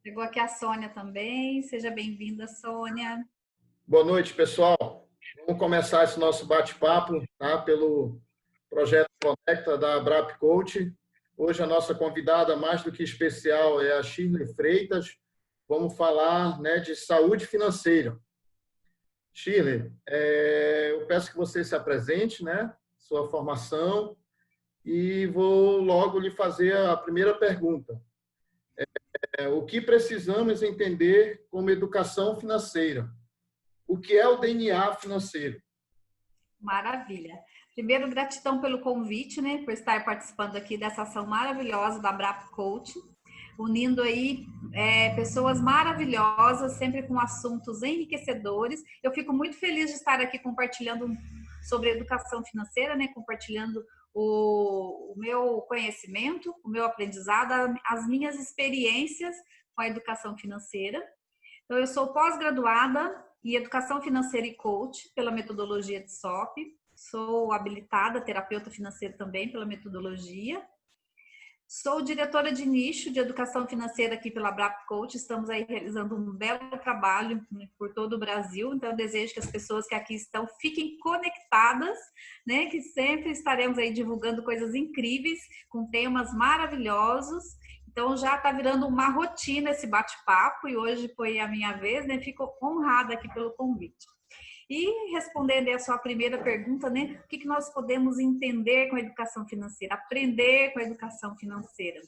Chegou aqui a Sônia também. Seja bem-vinda, Sônia. Boa noite, pessoal. Vamos começar esse nosso bate-papo, tá? Pelo projeto Conecta da Abrap Coach. Hoje a nossa convidada mais do que especial é a Shirley Freitas. Vamos falar, né, de saúde financeira. Shirley, eu peço que você se apresente, né? Sua formação, e vou logo lhe fazer a primeira pergunta. O que precisamos entender como educação financeira? O que é o DNA financeiro? Maravilha. Primeiro, gratidão pelo convite, né, por estar participando aqui dessa ação maravilhosa da Abrap Coach, unindo aí pessoas maravilhosas, sempre com assuntos enriquecedores. Eu fico muito feliz de estar aqui compartilhando sobre educação financeira, né, compartilhando o meu conhecimento, o meu aprendizado, as minhas experiências com a educação financeira. Então, eu sou pós-graduada em Educação Financeira e Coach pela metodologia de SOP. Sou habilitada terapeuta financeira também pela metodologia. Sou diretora de nicho de educação financeira aqui pela Abrap Coach. Estamos aí realizando um belo trabalho por todo o Brasil. Então, eu desejo que as pessoas que aqui estão fiquem conectadas, né? Que sempre estaremos aí divulgando coisas incríveis, com temas maravilhosos. Então, já está virando uma rotina esse bate-papo e hoje foi a minha vez, né? Fico honrada aqui pelo convite. E respondendo a sua primeira pergunta, né? O que nós podemos entender com a educação financeira, aprender com a educação financeira?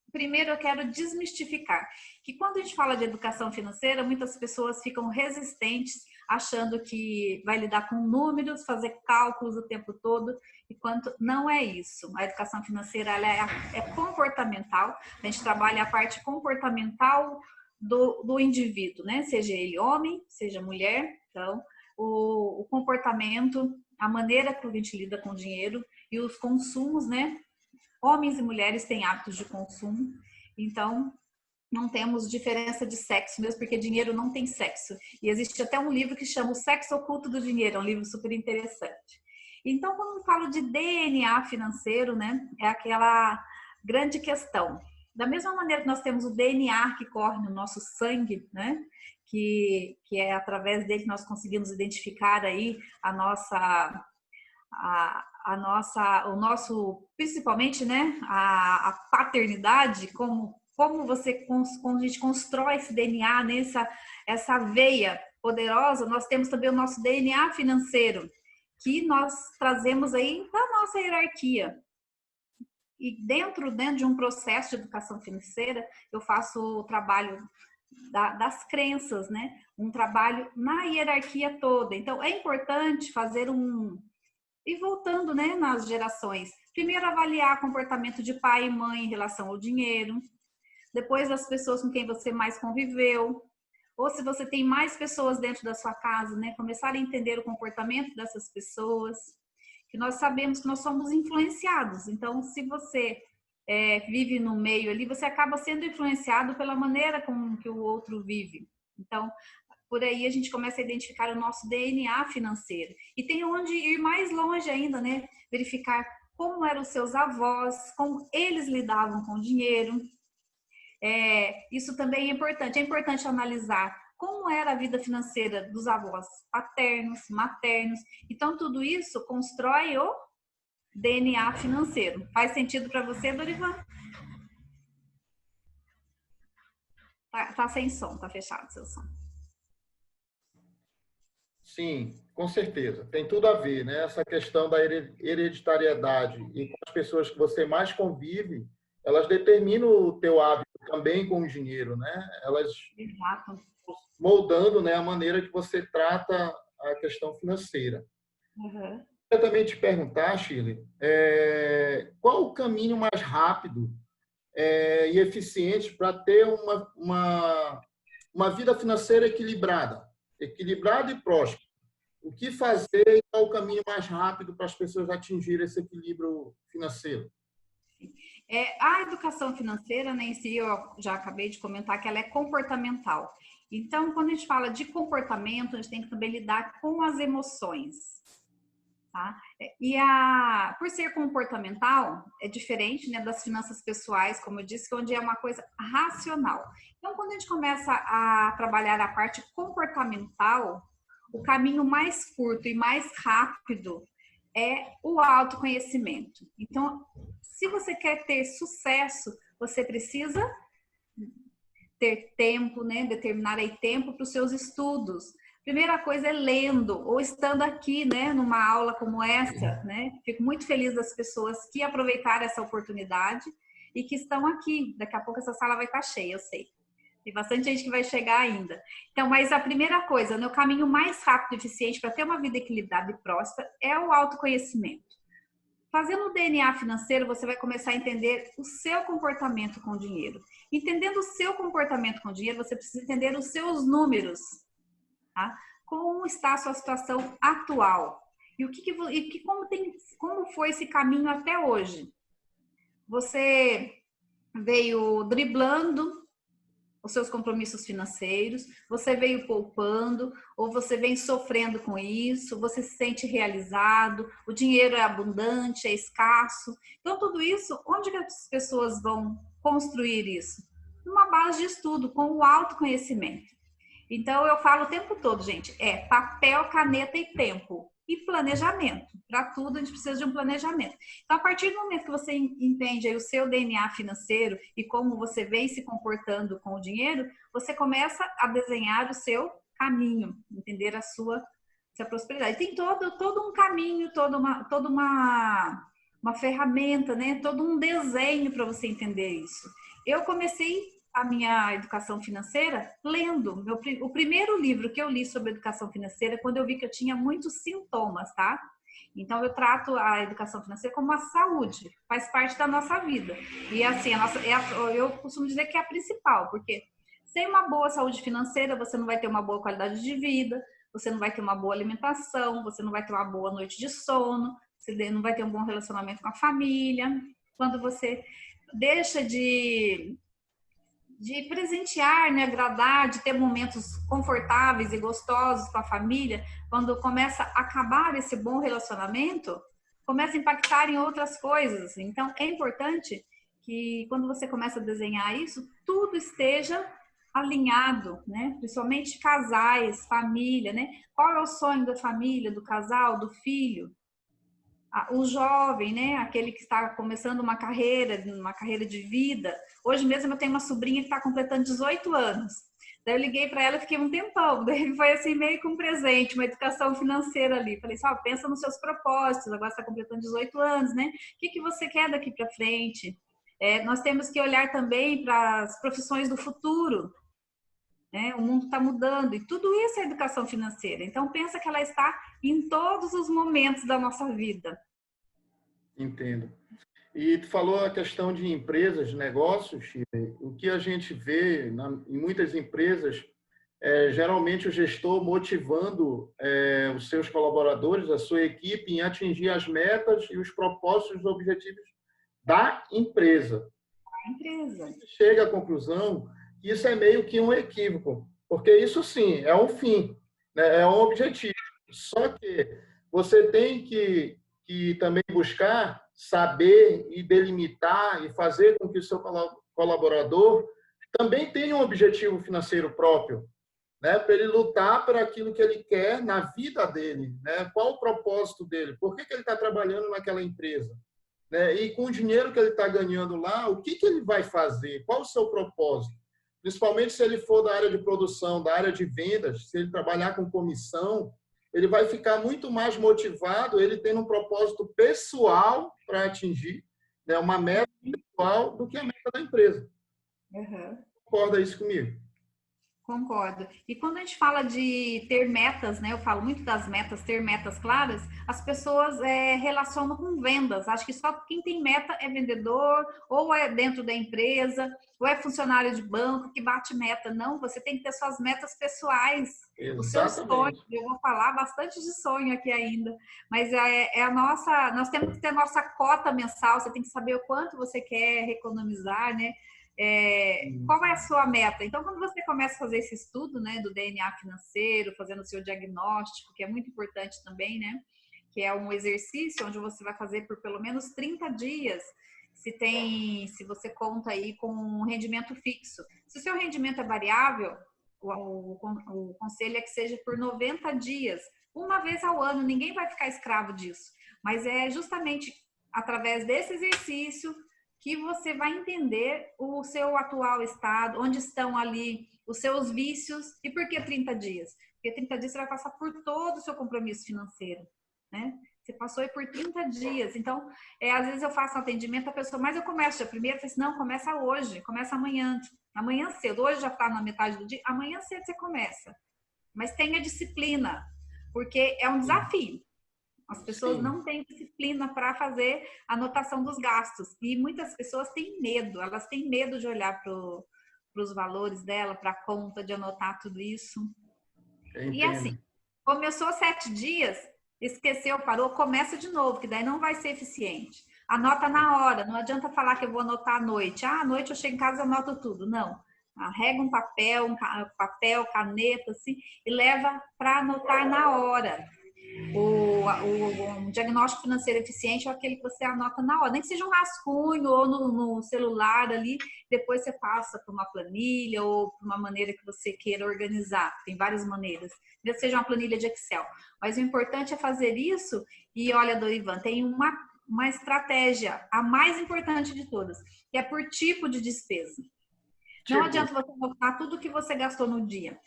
Primeiro, eu quero desmistificar que quando a gente fala de educação financeira, muitas pessoas ficam resistentes, achando que vai lidar com números, fazer cálculos o tempo todo, enquanto não é isso. A educação financeira ela é comportamental, a gente trabalha a parte comportamental do indivíduo, né? Seja ele homem, seja mulher. Então, o comportamento, a maneira que a gente lida com o dinheiro e os consumos, né? Homens e mulheres têm hábitos de consumo, então não temos diferença de sexo mesmo, porque dinheiro não tem sexo. E existe até um livro que chama O Sexo Oculto do Dinheiro, é um livro super interessante. Então, quando eu falo de DNA financeiro, né, é aquela grande questão. Da mesma maneira que nós temos o DNA que corre no nosso sangue, né, que é através dele que nós conseguimos identificar aí o nosso, principalmente, né, a paternidade, como a gente constrói esse DNA, essa veia poderosa. Nós temos também o nosso DNA financeiro, que nós trazemos aí da nossa hierarquia. E dentro de um processo de educação financeira, eu faço o trabalho das crenças, né? Um trabalho na hierarquia toda. Então, é importante fazer E voltando, né, nas gerações, primeiro avaliar comportamento de pai e mãe em relação ao dinheiro, depois das pessoas com quem você mais conviveu, ou se você tem mais pessoas dentro da sua casa, né, começar a entender o comportamento dessas pessoas, que nós sabemos que nós somos influenciados. Então, se você vive no meio ali, você acaba sendo influenciado pela maneira como que o outro vive. Então, por aí a gente começa a identificar o nosso DNA financeiro. E tem onde ir mais longe ainda, né? Verificar como eram os seus avós, como eles lidavam com o dinheiro. Isso também é importante. É importante analisar como era a vida financeira dos avós paternos, maternos. Então, tudo isso constrói o DNA financeiro. Faz sentido para você, Dorivan? Tá sem som, tá fechado seu som. Sim, com certeza. Tem tudo a ver, né? Essa questão da hereditariedade e com as pessoas que você mais convive, elas determinam o teu hábito também com o dinheiro, né? Elas Exato. moldando, né, a maneira que você trata a questão financeira. Uhum. Eu também te perguntar, Shirley, qual o caminho mais rápido e eficiente para ter uma vida financeira equilibrada e próspera? O que fazer e qual o caminho mais rápido para as pessoas atingirem esse equilíbrio financeiro? A educação financeira, né, em si, eu já acabei de comentar que ela é comportamental. Então, quando a gente fala de comportamento, a gente tem que também lidar com as emoções. Tá? Por ser comportamental, é diferente, né, das finanças pessoais, como eu disse, onde é uma coisa racional. Então, quando a gente começa a trabalhar a parte comportamental, o caminho mais curto e mais rápido é o autoconhecimento. Então, se você quer ter sucesso, você precisa ter tempo, né? Determinar aí tempo para os seus estudos. Primeira coisa é lendo ou estando aqui, né, numa aula como essa, né? Fico muito feliz das pessoas que aproveitaram essa oportunidade e que estão aqui. Daqui a pouco essa sala vai estar cheia, eu sei. Tem bastante gente que vai chegar ainda. Então, mas a primeira coisa, né, o caminho mais rápido e eficiente para ter uma vida equilibrada e próspera é o autoconhecimento. Fazendo o DNA financeiro, você vai começar a entender o seu comportamento com o dinheiro. Entendendo o seu comportamento com o dinheiro, você precisa entender os seus números, tá? Como está a sua situação atual? E como foi esse caminho até hoje? Você veio driblando os seus compromissos financeiros, você veio poupando, ou você vem sofrendo com isso, você se sente realizado, o dinheiro é abundante, é escasso. Então, tudo isso, onde que as pessoas vão construir isso? Numa base de estudo, com o autoconhecimento. Então, eu falo o tempo todo, gente, papel, caneta e tempo. E planejamento. Para tudo, a gente precisa de um planejamento. Então, a partir do momento que você entende aí o seu DNA financeiro e como você vem se comportando com o dinheiro, você começa a desenhar o seu caminho, entender a sua prosperidade. Tem todo um caminho, toda uma ferramenta, né? Todo um desenho para você entender isso. Eu comecei a minha educação financeira lendo. O primeiro livro que eu li sobre educação financeira, quando eu vi que eu tinha muitos sintomas, tá? Então, eu trato a educação financeira como uma saúde, faz parte da nossa vida. E assim, eu costumo dizer que é a principal, porque sem uma boa saúde financeira, você não vai ter uma boa qualidade de vida, você não vai ter uma boa alimentação, você não vai ter uma boa noite de sono, você não vai ter um bom relacionamento com a família. Quando você deixa de presentear, né, agradar, de ter momentos confortáveis e gostosos com a família, quando começa a acabar esse bom relacionamento, começa a impactar em outras coisas. Então, é importante que quando você começa a desenhar isso, tudo esteja alinhado, né? Principalmente casais, família, né? Qual é o sonho da família, do casal, do filho? O jovem, né? Aquele que está começando uma carreira de vida. Hoje mesmo eu tenho uma sobrinha que está completando 18 anos. Daí eu liguei para ela e fiquei um tempão. Daí foi assim meio que um presente, uma educação financeira ali. Falei, só pensa nos seus propósitos. Agora você está completando 18 anos, né? O que você quer daqui para frente? Nós temos que olhar também para as profissões do futuro. Né? O mundo está mudando e tudo isso é educação financeira. Então pensa que ela está em todos os momentos da nossa vida. Entendo. E tu falou a questão de empresas, de negócios, Shirley. O que a gente vê em muitas empresas geralmente o gestor motivando os seus colaboradores, a sua equipe, em atingir as metas e os propósitos e os objetivos da empresa. A empresa. Chega à conclusão que isso é meio que um equívoco, porque isso sim é um fim, né? É um objetivo. Só que você tem que também buscar saber e delimitar e fazer com que o seu colaborador também tenha um objetivo financeiro próprio, né? Para ele lutar por aquilo que ele quer na vida dele, né? Qual o propósito dele? Por que ele está trabalhando naquela empresa? Né? E com o dinheiro que ele está ganhando lá, o que ele vai fazer? Qual o seu propósito? Principalmente se ele for da área de produção, da área de vendas, se ele trabalhar com comissão, ele vai ficar muito mais motivado, ele tendo um propósito pessoal para atingir, né? Uma meta pessoal do que a meta da empresa. Uhum. Concorda isso comigo? Concordo. E quando a gente fala de ter metas, né? Eu falo muito das metas, ter metas claras, as pessoas relacionam com vendas. Acho que só quem tem meta é vendedor, ou é dentro da empresa, ou é funcionário de banco que bate meta. Não, você tem que ter suas metas pessoais. Exatamente. Os seus sonhos. Eu vou falar bastante de sonho aqui ainda, mas nós temos que ter nossa cota mensal, você tem que saber o quanto você quer economizar, né? Qual é a sua meta? Então, quando você começa a fazer esse estudo, né, do DNA financeiro, fazendo o seu diagnóstico, que é muito importante também, né? que é um exercício onde você vai fazer por pelo menos 30 dias, se você conta aí com um rendimento fixo. Se o seu rendimento é variável, o conselho é que seja por 90 dias, uma vez ao ano, ninguém vai ficar escravo disso. Mas é justamente através desse exercício que você vai entender o seu atual estado, onde estão ali os seus vícios. E por que 30 dias? Porque 30 dias você vai passar por todo o seu compromisso financeiro, né? Você passou aí por 30 dias. Então, às vezes eu faço um atendimento, a pessoa, mas eu começo dia primeiro, eu falo assim, não, começa hoje, começa amanhã. Amanhã cedo, hoje já está na metade do dia, amanhã cedo você começa. Mas tenha disciplina, porque é um desafio. As pessoas Sim. não têm disciplina para fazer a anotação dos gastos. E muitas pessoas têm medo, elas têm medo de olhar para os valores dela, para a conta, de anotar tudo isso. E assim, começou 7 dias, esqueceu, parou, começa de novo, que daí não vai ser eficiente. Anota na hora, não adianta falar que eu vou anotar à noite. À noite eu chego em casa e anoto tudo. Não. Arrega um papel, caneta, assim, e leva para anotar na hora. O diagnóstico financeiro eficiente é aquele que você anota na hora, nem que seja um rascunho ou no celular ali, depois você passa para uma planilha ou para uma maneira que você queira organizar. Tem várias maneiras, mesmo que seja uma planilha de Excel. Mas o importante é fazer isso. E olha, Dorivan, tem uma estratégia, a mais importante de todas, que é por tipo de despesa. Não adianta você anotar tudo que você gastou no dia.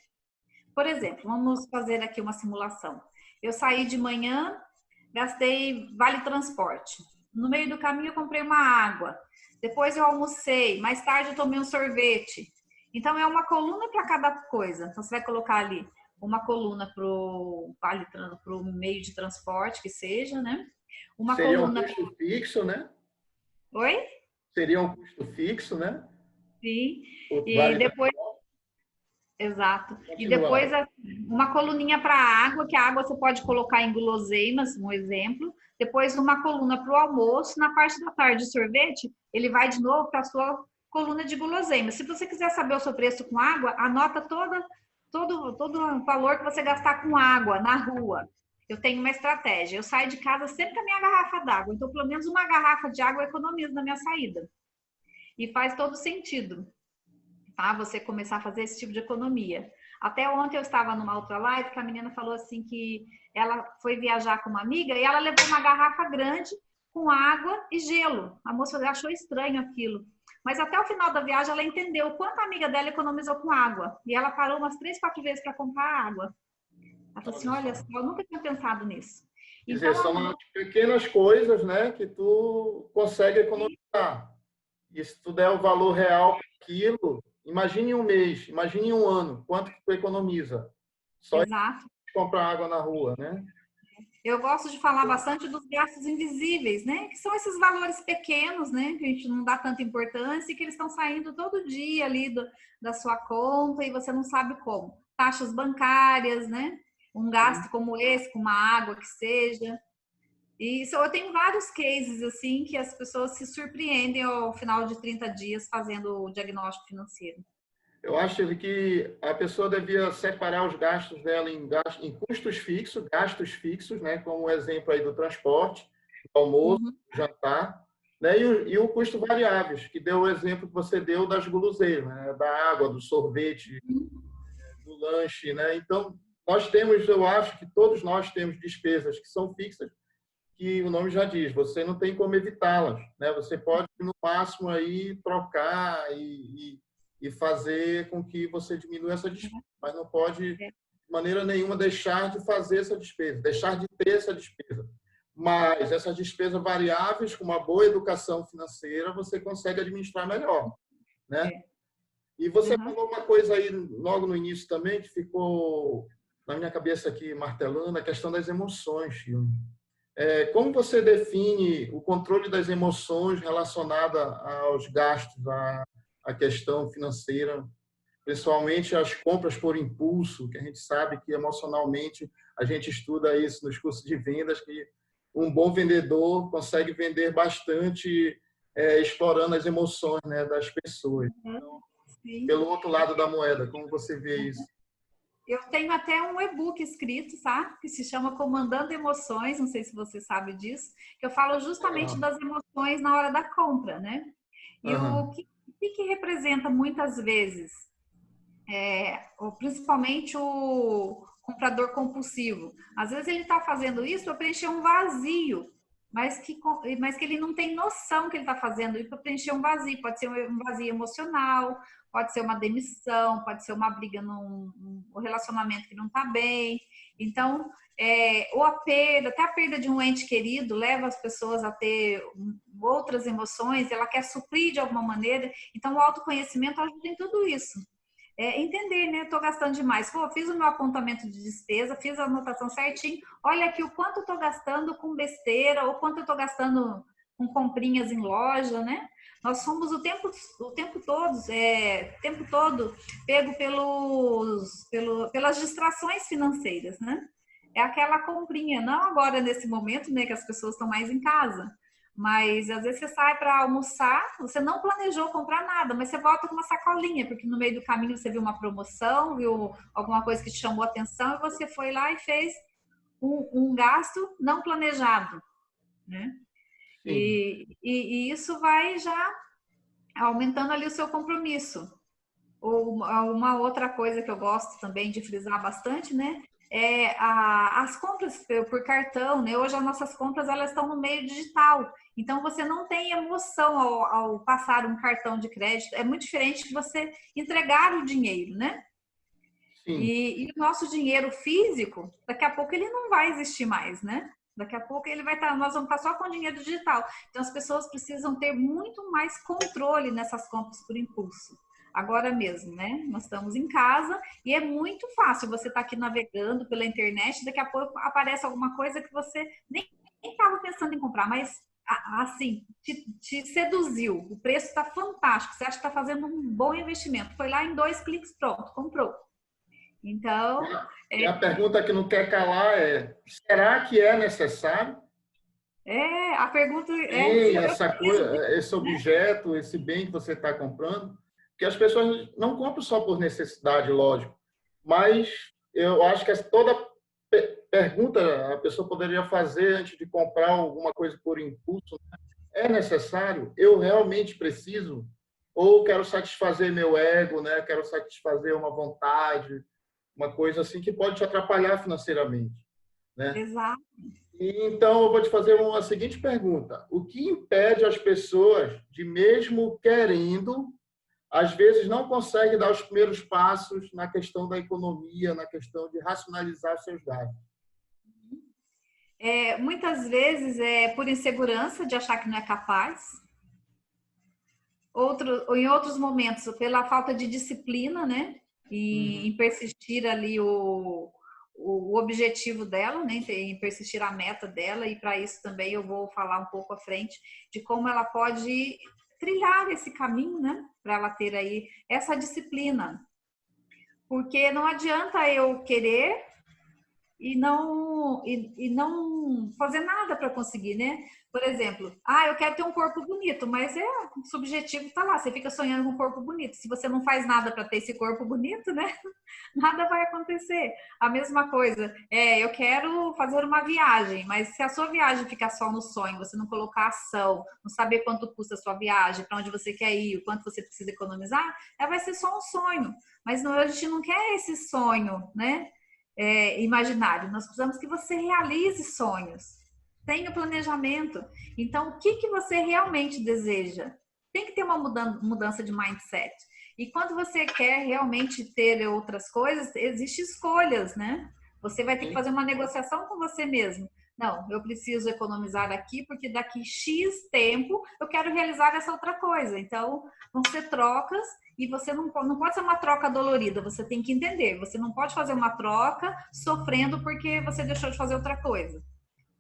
Por exemplo, vamos fazer aqui uma simulação. Eu saí de manhã, gastei vale transporte. No meio do caminho eu comprei uma água. Depois eu almocei. Mais tarde eu tomei um sorvete. Então é uma coluna para cada coisa. Então você vai colocar ali uma coluna para o meio de transporte que seja, né? Uma Seria coluna. Um custo fixo, né? Oi? Seria um custo fixo, né? Sim. E Vale depois. Exato. E Continua. depois uma coluninha para a água, que a água você pode colocar em guloseimas, um exemplo. Depois uma coluna para o almoço. Na parte da tarde, sorvete, ele vai de novo para a sua coluna de guloseimas. Se você quiser saber o seu preço com água, anota todo o valor que você gastar com água na rua. Eu tenho uma estratégia. Eu saio de casa sempre com a minha garrafa d'água. Então, pelo menos uma garrafa de água eu economizo na minha saída. E faz todo sentido. Tá? Você começar a fazer esse tipo de economia. Até ontem eu estava numa outra live que a menina falou assim que ela foi viajar com uma amiga e ela levou uma garrafa grande com água e gelo. A moça achou estranho aquilo. Mas até o final da viagem ela entendeu o quanto a amiga dela economizou com água. E ela parou umas 3, 4 vezes para comprar água. Ela falou assim, olha, eu nunca tinha pensado nisso. Quer dizer, são as pequenas coisas, né, que tu consegue economizar. E se tu der o valor real para aquilo, imagine um mês, imagine um ano, quanto que tu economiza? Só Exato. comprar água na rua, né? Eu gosto de falar bastante dos gastos invisíveis, né? Que são esses valores pequenos, né? Que a gente não dá tanta importância e que eles estão saindo todo dia ali da sua conta e você não sabe como. Taxas bancárias, né? Um gasto como esse, com uma água que seja. E isso, eu tenho vários cases, assim, que as pessoas se surpreendem ao final de 30 dias fazendo o diagnóstico financeiro. Eu acho que a pessoa devia separar os gastos dela em custos fixos, né? Como o exemplo aí do transporte, do almoço, do jantar, né? E o custo variáveis, que deu o exemplo que você deu das guloseimas, né? Da água, do sorvete, do lanche, né? Então, eu acho que todos nós temos despesas que são fixas, que o nome já diz, você não tem como evitá-las, né? Você pode, no máximo, aí trocar e fazer com que você diminua essa despesa, mas não pode, de maneira nenhuma, deixar de fazer essa despesa, deixar de ter essa despesa. Mas essas despesas variáveis, com uma boa educação financeira, você consegue administrar melhor, né? E você falou uma coisa aí logo no início também, que ficou na minha cabeça aqui martelando, a questão das emoções, Filho. Como você define o controle das emoções relacionada aos gastos, à questão financeira, principalmente as compras por impulso, que a gente sabe que emocionalmente a gente estuda isso nos cursos de vendas, que um bom vendedor consegue vender bastante explorando as emoções, né, das pessoas. Então, pelo outro lado da moeda, como você vê isso? Eu tenho até um e-book escrito, tá? Que se chama Comandando Emoções, não sei se você sabe disso, que eu falo justamente Legal. das emoções na hora da compra, né? E Aham. o que representa muitas vezes, principalmente o comprador compulsivo. Às vezes ele está fazendo isso para preencher um vazio, mas que ele não tem noção que ele está fazendo isso para preencher um vazio. Pode ser um vazio emocional, pode ser uma demissão, pode ser uma briga num relacionamento que não está bem. Então, ou até a perda de um ente querido leva as pessoas a ter outras emoções, ela quer suprir de alguma maneira. Então, o autoconhecimento ajuda em tudo isso. Entender, né? Estou gastando demais. Pô, fiz o meu apontamento de despesa, fiz a anotação certinho. Olha aqui o quanto eu estou gastando com besteira, ou quanto eu estou gastando com comprinhas em loja, né? Nós somos o tempo todo pego pelas distrações financeiras, né? É aquela comprinha, não agora nesse momento, né, que as pessoas estão mais em casa. Mas às vezes você sai para almoçar, você não planejou comprar nada, mas você volta com uma sacolinha, porque no meio do caminho você viu uma promoção, viu alguma coisa que te chamou a atenção e você foi lá e fez um gasto não planejado, né? Sim. E isso vai já aumentando ali o seu compromisso. Ou uma outra coisa que eu gosto também de frisar bastante, né? As compras por cartão, né? Hoje as nossas compras elas estão no meio digital. Então você não tem emoção ao passar um cartão de crédito. É muito diferente de você entregar o dinheiro, né? Sim. E o nosso dinheiro físico, daqui a pouco ele não vai existir mais, né? Daqui a pouco ele vai estar, nós vamos estar só com dinheiro digital. Então as pessoas precisam ter muito mais controle nessas compras por impulso. Agora mesmo, né? Nós estamos em casa e é muito fácil. Você está aqui navegando pela internet, daqui a pouco aparece alguma coisa que você nem estava pensando em comprar, mas assim, te seduziu. O preço está fantástico. Você acha que está fazendo um bom investimento. Foi lá em 2 cliques, pronto, comprou. Então, E a pergunta que não quer calar é: será que é necessário? a pergunta é se Tem eu essa preciso coisa, disso, esse né? objeto, esse bem que você está comprando, que as pessoas não compram só por necessidade, lógico, mas eu acho que toda pergunta a pessoa poderia fazer antes de comprar alguma coisa por impulso: é necessário? Eu realmente preciso? Ou quero satisfazer meu ego, né? Quero satisfazer uma vontade, uma coisa assim que pode te atrapalhar financeiramente, né? Exato. E, então, eu vou te fazer uma seguinte pergunta: o que impede as pessoas de, mesmo querendo, às vezes não conseguem dar os primeiros passos na questão da economia, na questão de racionalizar seus gastos? Muitas vezes é por insegurança de achar que não é capaz, ou em outros momentos pela falta de disciplina, né? E Uhum. em persistir ali o objetivo dela, né? Em persistir a meta dela, e para isso também eu vou falar um pouco à frente de como ela pode trilhar esse caminho, né? Para ela ter aí essa disciplina. Porque não adianta eu querer e não fazer nada para conseguir, né? Por exemplo, eu quero ter um corpo bonito, mas subjetivo tá lá, você fica sonhando com um corpo bonito. Se você não faz nada para ter esse corpo bonito, né? Nada vai acontecer. A mesma coisa, eu quero fazer uma viagem, mas se a sua viagem ficar só no sonho, você não colocar ação, não saber quanto custa a sua viagem, para onde você quer ir, o quanto você precisa economizar, vai ser só um sonho. Mas não, a gente não quer esse sonho, né? Imaginário. Nós precisamos que você realize sonhos, tenha planejamento. Então, o que você realmente deseja? Tem que ter uma mudança de mindset. E quando você quer realmente ter outras coisas, existem escolhas, né? Você vai ter que Sim. fazer uma negociação com você mesmo. Não, eu preciso economizar aqui, porque daqui X tempo eu quero realizar essa outra coisa. Então, vão ser trocas e você não pode ser uma troca dolorida, você tem que entender. Você não pode fazer uma troca sofrendo porque você deixou de fazer outra coisa.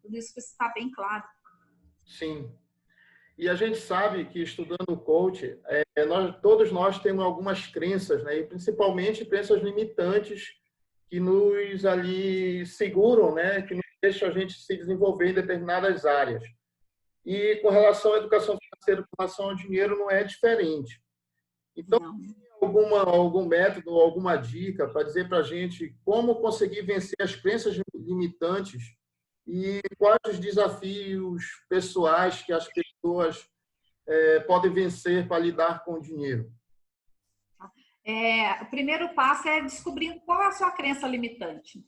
Tudo isso precisa estar bem claro. Sim. E a gente sabe que, estudando o coach, todos nós temos algumas crenças, né? E principalmente crenças limitantes que nos ali seguram, né? Que não deixam a gente se desenvolver em determinadas áreas. E com relação à educação financeira, com relação ao dinheiro, não é diferente. Então, Não. algum método, alguma dica para dizer para a gente como conseguir vencer as crenças limitantes e quais os desafios pessoais que as pessoas podem vencer para lidar com o dinheiro? O primeiro passo é descobrir qual é a sua crença limitante.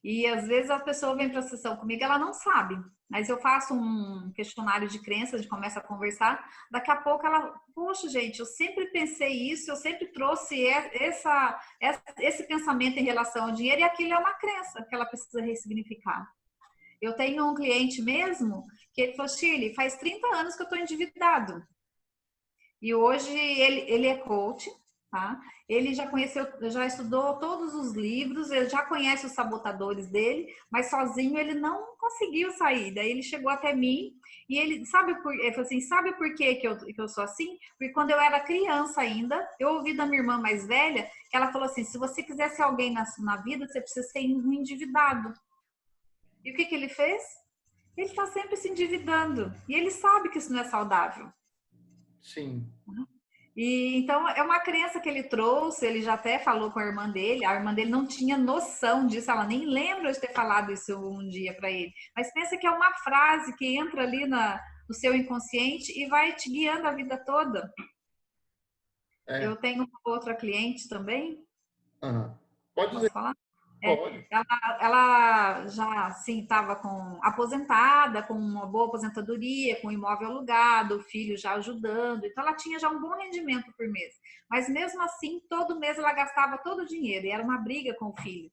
E às vezes a pessoa vem para a sessão comigo, ela não sabe, mas eu faço um questionário de crenças, a gente começa a conversar, daqui a pouco ela, poxa gente, eu sempre pensei isso, eu sempre trouxe esse pensamento em relação ao dinheiro, e aquilo é uma crença que ela precisa ressignificar. Eu tenho um cliente mesmo que ele falou, Shirley, faz 30 anos que eu estou endividado. E hoje ele é coach, tá? Ele já conheceu, já estudou todos os livros, ele já conhece os sabotadores dele, mas sozinho ele não conseguiu sair. Daí ele chegou até mim e ele falou assim, sabe por que eu sou assim? Porque quando eu era criança ainda, eu ouvi da minha irmã mais velha que ela falou assim, se você quiser ser alguém na vida, você precisa ser um endividado. E o que ele fez? Ele está sempre se endividando. E ele sabe que isso não é saudável. Sim. E então é uma crença que ele trouxe, ele já até falou com a irmã dele não tinha noção disso, ela nem lembra de ter falado isso um dia para ele. Mas pensa que é uma frase que entra ali no seu inconsciente e vai te guiando a vida toda. Eu tenho outra cliente também. Pode dizer. Posso falar? Ela já assim estava aposentada, com uma boa aposentadoria, com imóvel alugado, o filho já ajudando, então ela tinha já um bom rendimento por mês. Mas mesmo assim, todo mês ela gastava todo o dinheiro e era uma briga com o filho.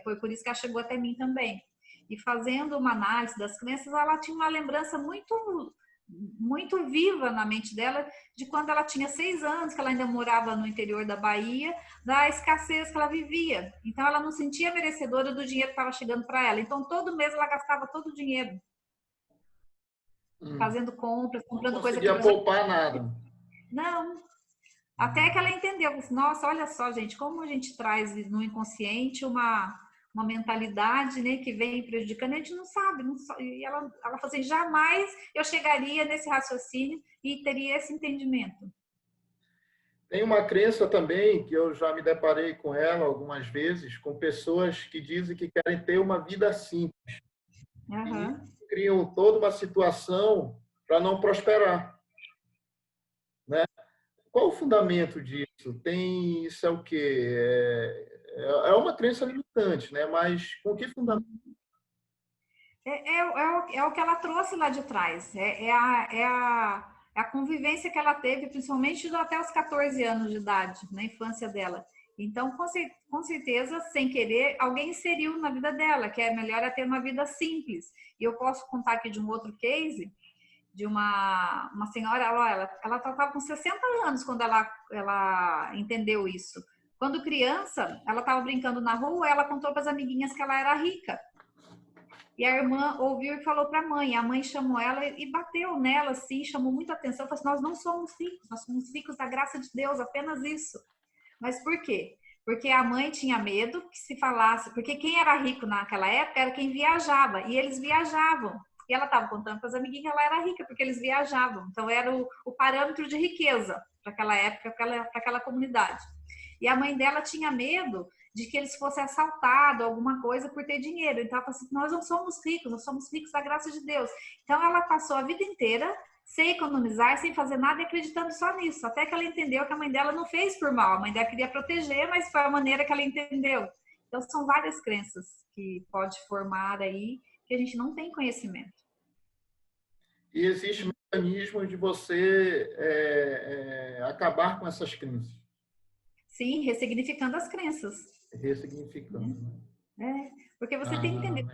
Foi por isso que ela chegou até mim também. E fazendo uma análise das crenças, ela tinha uma lembrança muito viva na mente dela de quando ela tinha 6 anos, que ela ainda morava no interior da Bahia, da escassez que ela vivia. Então ela não sentia merecedora do dinheiro que estava chegando para ela. Então todo mês ela gastava todo o dinheiro. Fazendo compras, comprando coisa que não conseguia poupar nada. Não. Até que ela entendeu, nossa, olha só, gente, como a gente traz no inconsciente uma mentalidade, né, que vem prejudicando, a gente não sabe. E ela falou assim, jamais eu chegaria nesse raciocínio e teria esse entendimento. Tem uma crença também, que eu já me deparei com ela algumas vezes, com pessoas que dizem que querem ter uma vida simples. E criam toda uma situação para não prosperar. Né? Qual o fundamento disso? Isso é o quê? É uma crença limitante, né? Mas com que fundamento? É o que ela trouxe lá de trás. É a convivência que ela teve, principalmente até os 14 anos de idade, na infância dela. Então, com certeza, sem querer, alguém inseriu na vida dela, que é melhor é ter uma vida simples. E eu posso contar aqui de um outro case, de uma senhora, ela estava com 60 anos quando ela entendeu isso. Quando criança, ela estava brincando na rua, ela contou para as amiguinhas que ela era rica. E a irmã ouviu e falou para a mãe chamou ela e bateu nela, assim, chamou muita atenção, falou assim, nós não somos ricos, nós somos ricos da graça de Deus, apenas isso. Mas por quê? Porque a mãe tinha medo que se falasse, porque quem era rico naquela época era quem viajava, e eles viajavam. E ela estava contando para as amiguinhas que ela era rica, porque eles viajavam. Então era o parâmetro de riqueza para aquela época, para aquela comunidade. E a mãe dela tinha medo de que eles fossem assaltados, alguma coisa, por ter dinheiro. Então ela falou assim, nós não somos ricos, nós somos ricos da graça de Deus. Então ela passou a vida inteira sem economizar, sem fazer nada e acreditando só nisso. Até que ela entendeu que a mãe dela não fez por mal. A mãe dela queria proteger, mas foi a maneira que ela entendeu. Então são várias crenças que pode formar aí que a gente não tem conhecimento. E existe um mecanismo de você acabar com essas crenças. Sim, ressignificando as crenças. Ressignificando. Porque você tem que entender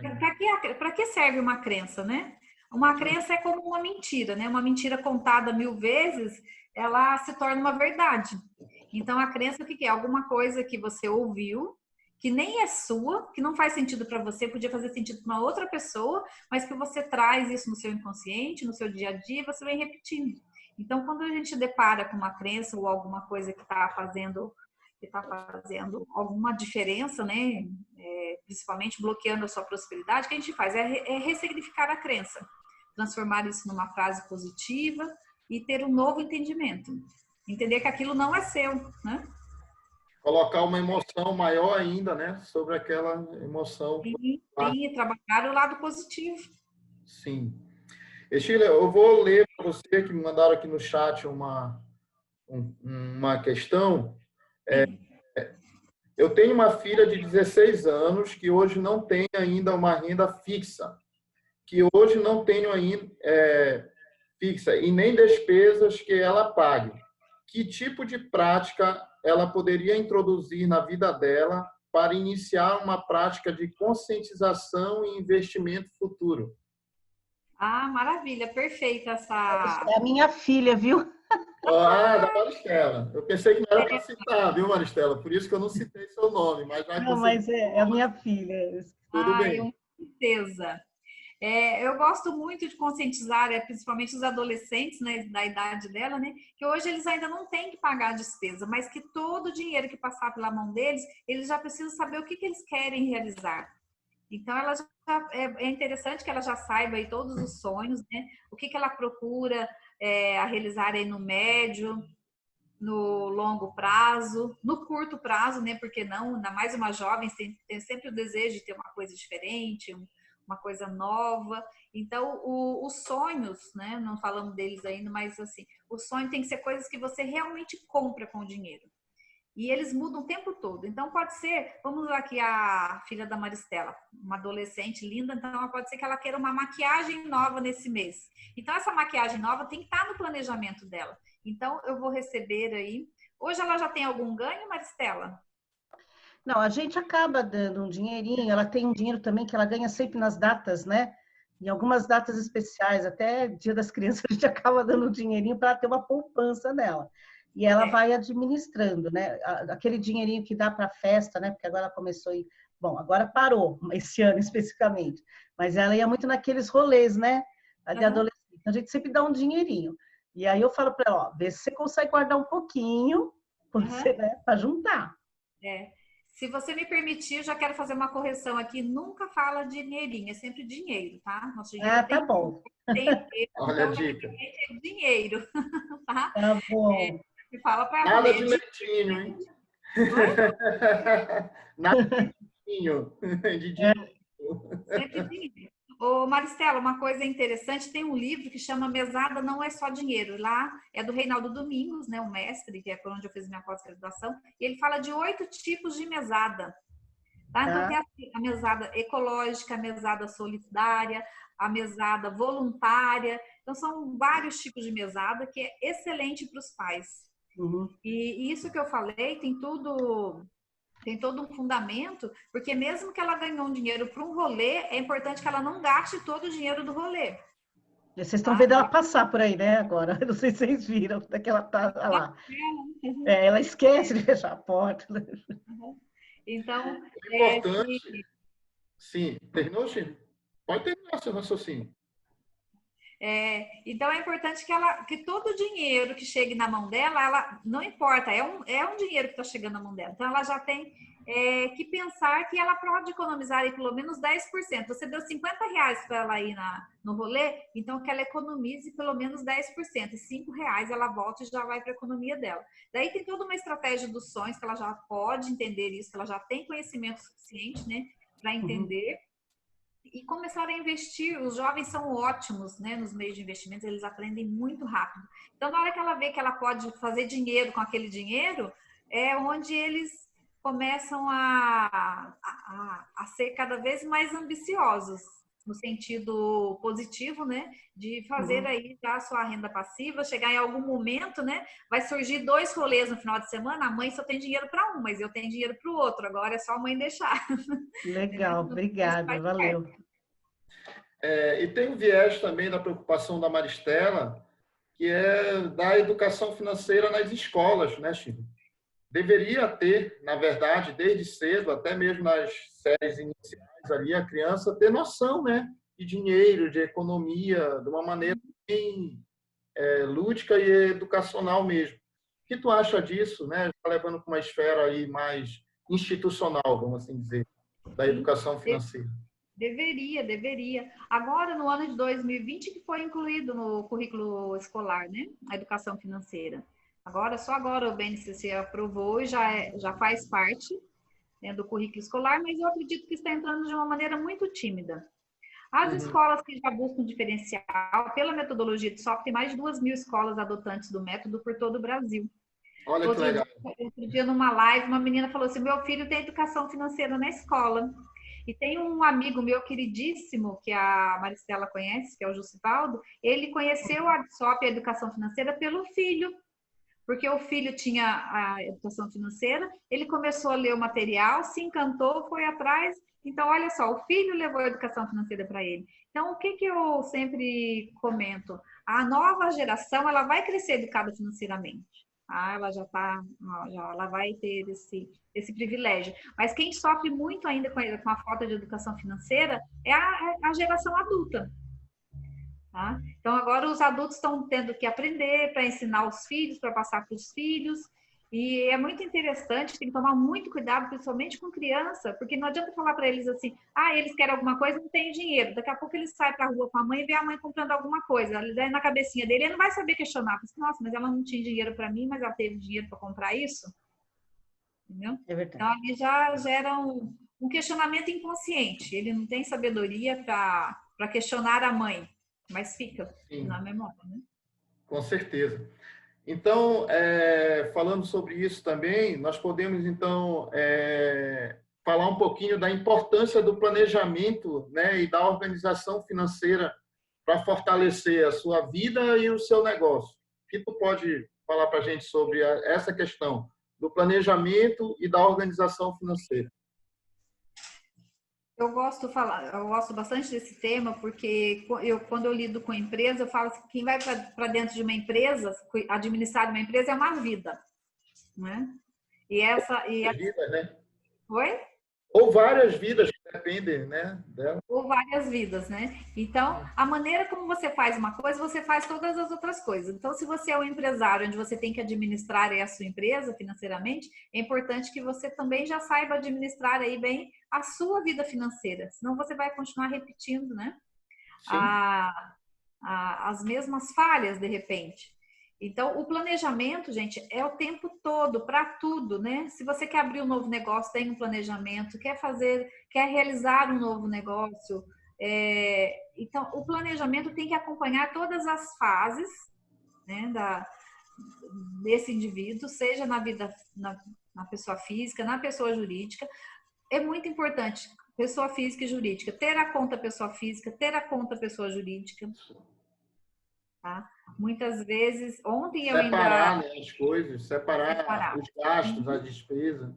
para que serve uma crença, né? Uma crença é como uma mentira, né? Uma mentira contada 1000 vezes, ela se torna uma verdade. Então, a crença, o que é? Alguma coisa que você ouviu, que nem é sua, que não faz sentido para você, podia fazer sentido para uma outra pessoa, mas que você traz isso no seu inconsciente, no seu dia a dia, e você vem repetindo. Então, quando a gente depara com uma crença ou alguma coisa que está fazendo alguma diferença, né? Principalmente bloqueando a sua prosperidade, o que a gente faz é ressignificar a crença, transformar isso numa frase positiva e ter um novo entendimento. Entender que aquilo não é seu, né? colocar uma emoção maior ainda, né? Sobre aquela emoção. Sim, sim, trabalhar o lado positivo. Sim. E, Sheila, eu vou ler para você que me mandaram aqui no chat uma questão. Sim. Eu tenho uma filha de 16 anos que hoje não tem ainda uma renda fixa, que hoje não tenho ainda fixa e nem despesas que ela pague. Que tipo de prática ela poderia introduzir na vida dela para iniciar uma prática de conscientização e investimento futuro? Ah, maravilha, perfeita essa. É a minha filha, viu? Ah, da Maristela. Eu pensei que não era para citar, viu, Maristela? Por isso que eu não citei seu nome, mas já que Não, você mas é a minha filha. tudo Ah, eu bem. com certeza. Eu gosto muito de conscientizar, principalmente os adolescentes, né, da idade dela, né, que hoje eles ainda não têm que pagar a despesa, mas que todo o dinheiro que passar pela mão deles, eles já precisam saber o que eles querem realizar. Então, é interessante que ela já saiba aí todos os sonhos, né, o que ela procura a realizar aí no médio, no longo prazo, no curto prazo, né? Porque não, ainda mais uma jovem tem sempre o desejo de ter uma coisa diferente, uma coisa nova. Então, os sonhos, né? Não falamos deles ainda, mas assim, o sonho tem que ser coisas que você realmente compra com o dinheiro. E eles mudam o tempo todo. Então, pode ser, vamos lá aqui a filha da Maristela, uma adolescente linda, então pode ser que ela queira uma maquiagem nova nesse mês. Então, essa maquiagem nova tem que estar no planejamento dela. Então, eu vou receber aí. Hoje ela já tem algum ganho, Maristela? Não, a gente acaba dando um dinheirinho, ela tem um dinheiro também que ela ganha sempre nas datas, né? Em algumas datas especiais, até Dia das Crianças, a gente acaba dando um dinheirinho para ter uma poupança dela. E ela vai administrando, né? Aquele dinheirinho que dá para festa, né? Porque agora começou a ir. Bom, agora parou, esse ano especificamente. Mas ela ia muito naqueles rolês, né? De adolescente. Então, a gente sempre dá um dinheirinho. E aí eu falo para ela, ó, vê se você consegue guardar um pouquinho, você, né, para juntar. Se você me permitir, eu já quero fazer uma correção aqui. Nunca fala dinheirinho, é sempre dinheiro, tá? Nosso dinheiro Tá bom. tem peso, Olha a então dica. é dinheiro, tá? Tá bom. Me fala para ela Nada também. de leitinho, hein? Oi? Nada de leitinho. De dinheiro. Sempre dinheiro. Ô, Maristela, uma coisa interessante, tem um livro que chama Mesada Não É Só Dinheiro. Lá é do Reinaldo Domingos, né, o mestre, que é por onde eu fiz minha pós-graduação, e ele fala de 8 tipos de mesada. Tá? Então, tem a mesada ecológica, a mesada solidária, a mesada voluntária. Então, são vários tipos de mesada que é excelente para os pais. Uhum. E isso que eu falei tem todo um fundamento, porque mesmo que ela ganhou um dinheiro para um rolê, é importante que ela não gaste todo o dinheiro do rolê. E vocês estão vendo ela passar por aí, né, agora? Não sei se vocês viram, que ela tá lá. Ela esquece de fechar a porta. Então, É importante. Sim, terminou, Chico? Pode terminar seu raciocínio. Então é importante que todo o dinheiro que chegue na mão dela, ela não importa, é um dinheiro que está chegando na mão dela. Então ela já tem que pensar que ela pode economizar aí pelo menos 10%. Você deu R$ 50 para ela ir no rolê, então que ela economize pelo menos 10%. E R$ 5 ela volta e já vai para a economia dela. Daí tem toda uma estratégia dos sonhos que ela já pode entender isso, que ela já tem conhecimento suficiente, né, para entender. E começar a investir. Os jovens são ótimos, né, nos meios de investimentos, eles aprendem muito rápido. Então, na hora que ela vê que ela pode fazer dinheiro com aquele dinheiro, é onde eles começam a ser cada vez mais ambiciosos, no sentido positivo, né, de fazer aí já a sua renda passiva, chegar em algum momento, né, vai surgir 2 rolês no final de semana, a mãe só tem dinheiro para um, mas eu tenho dinheiro para o outro, agora é só a mãe deixar. Legal, obrigada, valeu. E tem um viés também da preocupação da Maristela, que é da educação financeira nas escolas, né, Chico? Deveria ter, na verdade, desde cedo, até mesmo nas séries iniciais ali, a criança ter noção, né, de dinheiro, de economia, de uma maneira bem lúdica e educacional mesmo. O que tu acha disso, né? Já levando para uma esfera aí mais institucional, vamos assim dizer, da educação financeira. Deveria. Agora, no ano de 2020, que foi incluído no currículo escolar, né? A educação financeira. Só agora o BNCC aprovou e já faz parte, né, do currículo escolar, mas eu acredito que está entrando de uma maneira muito tímida. As escolas que já buscam diferencial, pela metodologia de SOP, tem mais de 2.000 escolas adotantes do método por todo o Brasil. Olha que legal. Outro dia, numa live, uma menina falou assim, meu filho tem educação financeira na escola. E tem um amigo meu queridíssimo, que a Maristela conhece, que é o Jussivaldo, ele conheceu a SOP, a educação financeira, pelo filho. Porque o filho tinha a educação financeira, ele começou a ler o material, se encantou, foi atrás. Então, olha só, o filho levou a educação financeira para ele. Então, o que eu sempre comento? A nova geração, ela vai crescer educada financeiramente. Ela ela vai ter esse privilégio. Mas quem sofre muito ainda com a falta de educação financeira é a geração adulta. Tá? Então, agora os adultos estão tendo que aprender para ensinar os filhos, para passar para os filhos. E é muito interessante, tem que tomar muito cuidado, principalmente com criança, porque não adianta falar para eles assim, eles querem alguma coisa, não tem dinheiro. Daqui a pouco ele sai para a rua com a mãe e vê a mãe comprando alguma coisa. Daí na cabecinha dele, ele não vai saber questionar. Assim, nossa, mas ela não tinha dinheiro para mim, mas ela teve dinheiro para comprar isso? Entendeu? É verdade. Então, ali já gera um questionamento inconsciente. Ele não tem sabedoria para questionar a mãe. Mas fica na memória, né? Com certeza. Então, falando sobre isso também, nós podemos, então, falar um pouquinho da importância do planejamento, né, e da organização financeira para fortalecer a sua vida e o seu negócio. O que tu pode falar para a gente sobre essa questão do planejamento e da organização financeira? Eu gosto bastante desse tema, porque quando eu lido com empresa, eu falo que quem vai para dentro de uma empresa, administrar uma empresa é uma vida, né? Vidas, né? Oi? Ou várias vidas que dependem, né, dela. Ou várias vidas, né? Então, a maneira como você faz uma coisa, você faz todas as outras coisas. Então, se você é um empresário onde você tem que administrar aí a sua empresa financeiramente, é importante que você também já saiba administrar aí bem a sua vida financeira. Senão você vai continuar repetindo, né? As mesmas falhas, de repente. Então, o planejamento, gente, é o tempo todo, para tudo, né? Se você quer abrir um novo negócio, tem um planejamento, quer realizar um novo negócio. Então, o planejamento tem que acompanhar todas as fases, né, desse indivíduo, seja na vida, na pessoa física, na pessoa jurídica. É muito importante, pessoa física e jurídica, ter a conta pessoa física, ter a conta pessoa jurídica. Tá? Muitas vezes, ontem eu separar, né, as coisas, separar os gastos, a despesa.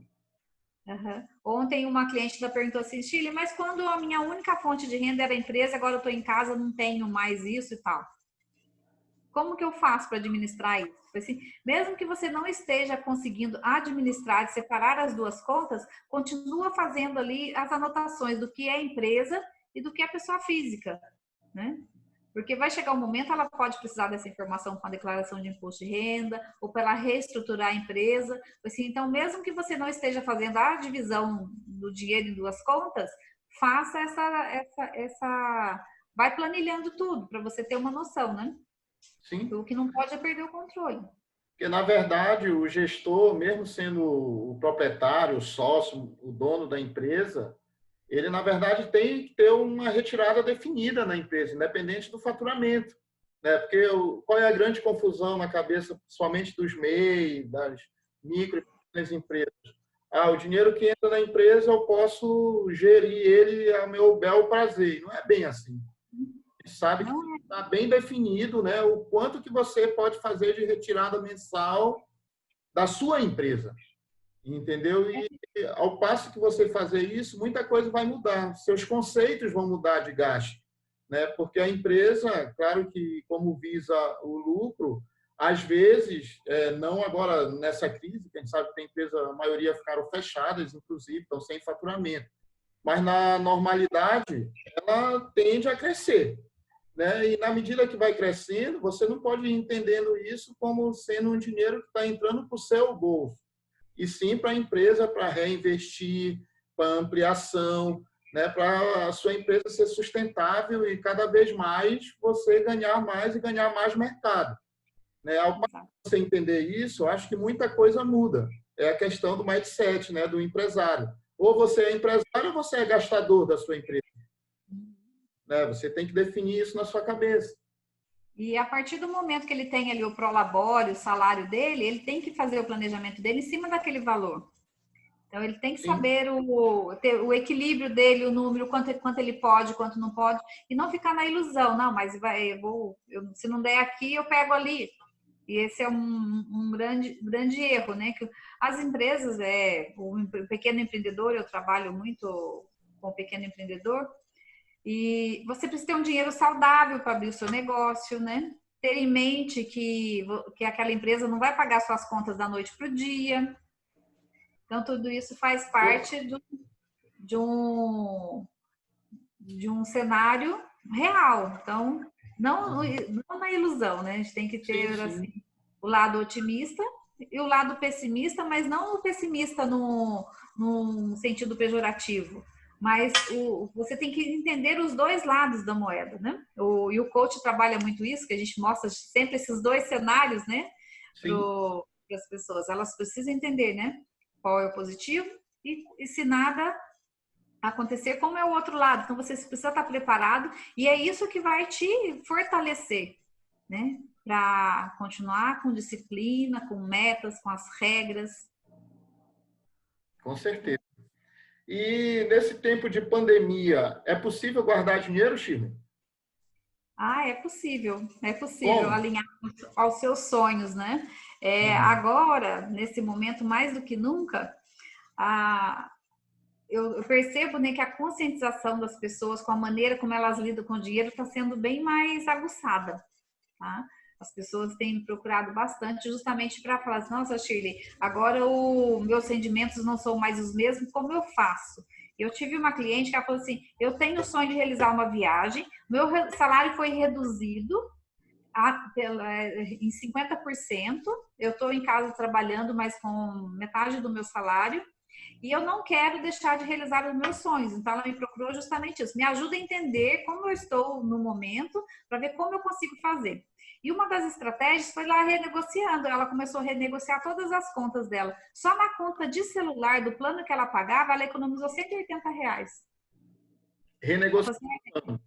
Ontem uma cliente perguntou assim, Chile, mas quando a minha única fonte de renda era a empresa, agora eu estou em casa, não tenho mais isso e tal. Como que eu faço para administrar isso? Assim, mesmo que você não esteja conseguindo administrar, separar as duas contas, continua fazendo ali as anotações do que é empresa e do que é pessoa física, né? Porque vai chegar um momento, ela pode precisar dessa informação com a declaração de imposto de renda ou para reestruturar a empresa. Assim, então, mesmo que você não esteja fazendo a divisão do dinheiro em duas contas, faça vai planilhando tudo para você ter uma noção, né? Sim. O que não pode é perder o controle. Porque, na verdade, o gestor, mesmo sendo o proprietário, o sócio, o dono da empresa, ele, na verdade, tem que ter uma retirada definida na empresa, independente do faturamento. Né? Porque qual é a grande confusão na cabeça, somente dos MEI, das micro e pequenas empresas? O dinheiro que entra na empresa, eu posso gerir ele ao meu bel prazer. Não é bem assim. Você sabe que está bem definido, né, o quanto que você pode fazer de retirada mensal da sua empresa. Entendeu? E ao passo que você fazer isso, muita coisa vai mudar. Seus conceitos vão mudar de gasto, né? Porque a empresa, claro que como visa o lucro, às vezes, não agora nessa crise, que a gente sabe que tem empresa, a maioria ficaram fechadas, inclusive, estão sem faturamento. Mas na normalidade, ela tende a crescer, né? E na medida que vai crescendo, você não pode ir entendendo isso como sendo um dinheiro que está entrando para o seu bolso, e sim para a empresa, para reinvestir, para ampliação, né, para a sua empresa ser sustentável e cada vez mais você ganhar mais e ganhar mais mercado. né? Ao você entender isso, eu acho que muita coisa muda. É a questão do mindset, né, do empresário. Ou você é empresário ou você é gastador da sua empresa. Né? Você tem que definir isso na sua cabeça. E a partir do momento que ele tem ali o prolabore, o salário dele, ele tem que fazer o planejamento dele em cima daquele valor. Então, ele tem que saber o equilíbrio dele, o número, quanto ele pode, quanto não pode, e não ficar na ilusão. Não, mas se não der aqui, eu pego ali. E esse é um grande erro, né? Que as empresas, o pequeno empreendedor, eu trabalho muito com o pequeno empreendedor, e você precisa ter um dinheiro saudável para abrir o seu negócio, né? Ter em mente que aquela empresa não vai pagar suas contas da noite para o dia. Então, tudo isso faz parte de um cenário real. Então, não na ilusão, né? A gente tem que ter assim, o lado otimista e o lado pessimista, mas não o pessimista num sentido pejorativo. Mas você tem que entender os dois lados da moeda, né? E o coach trabalha muito isso, que a gente mostra sempre esses dois cenários, né? Para as pessoas. Elas precisam entender, né? Qual é o positivo e se nada acontecer, como é o outro lado. Então, você precisa estar preparado e é isso que vai te fortalecer, né? Para continuar com disciplina, com metas, com as regras. Com certeza. E nesse tempo de pandemia, é possível guardar dinheiro, Chile? É possível. É possível alinhar aos seus sonhos, né? Agora, nesse momento, mais do que nunca, eu percebo, né, que a conscientização das pessoas com a maneira como elas lidam com o dinheiro está sendo bem mais aguçada, tá? As pessoas têm me procurado bastante justamente para falar assim, nossa, Shirley, agora meus rendimentos não são mais os mesmos, como eu faço? Eu tive uma cliente que ela falou assim, eu tenho o sonho de realizar uma viagem, meu salário foi reduzido em 50%, eu estou em casa trabalhando, mas com metade do meu salário, e eu não quero deixar de realizar os meus sonhos. Então, ela me procurou justamente isso. Me ajuda a entender como eu estou no momento, para ver como eu consigo fazer. E uma das estratégias foi lá renegociando. Ela começou a renegociar todas as contas dela. Só na conta de celular do plano que ela pagava, ela economizou R$180. Renegociando.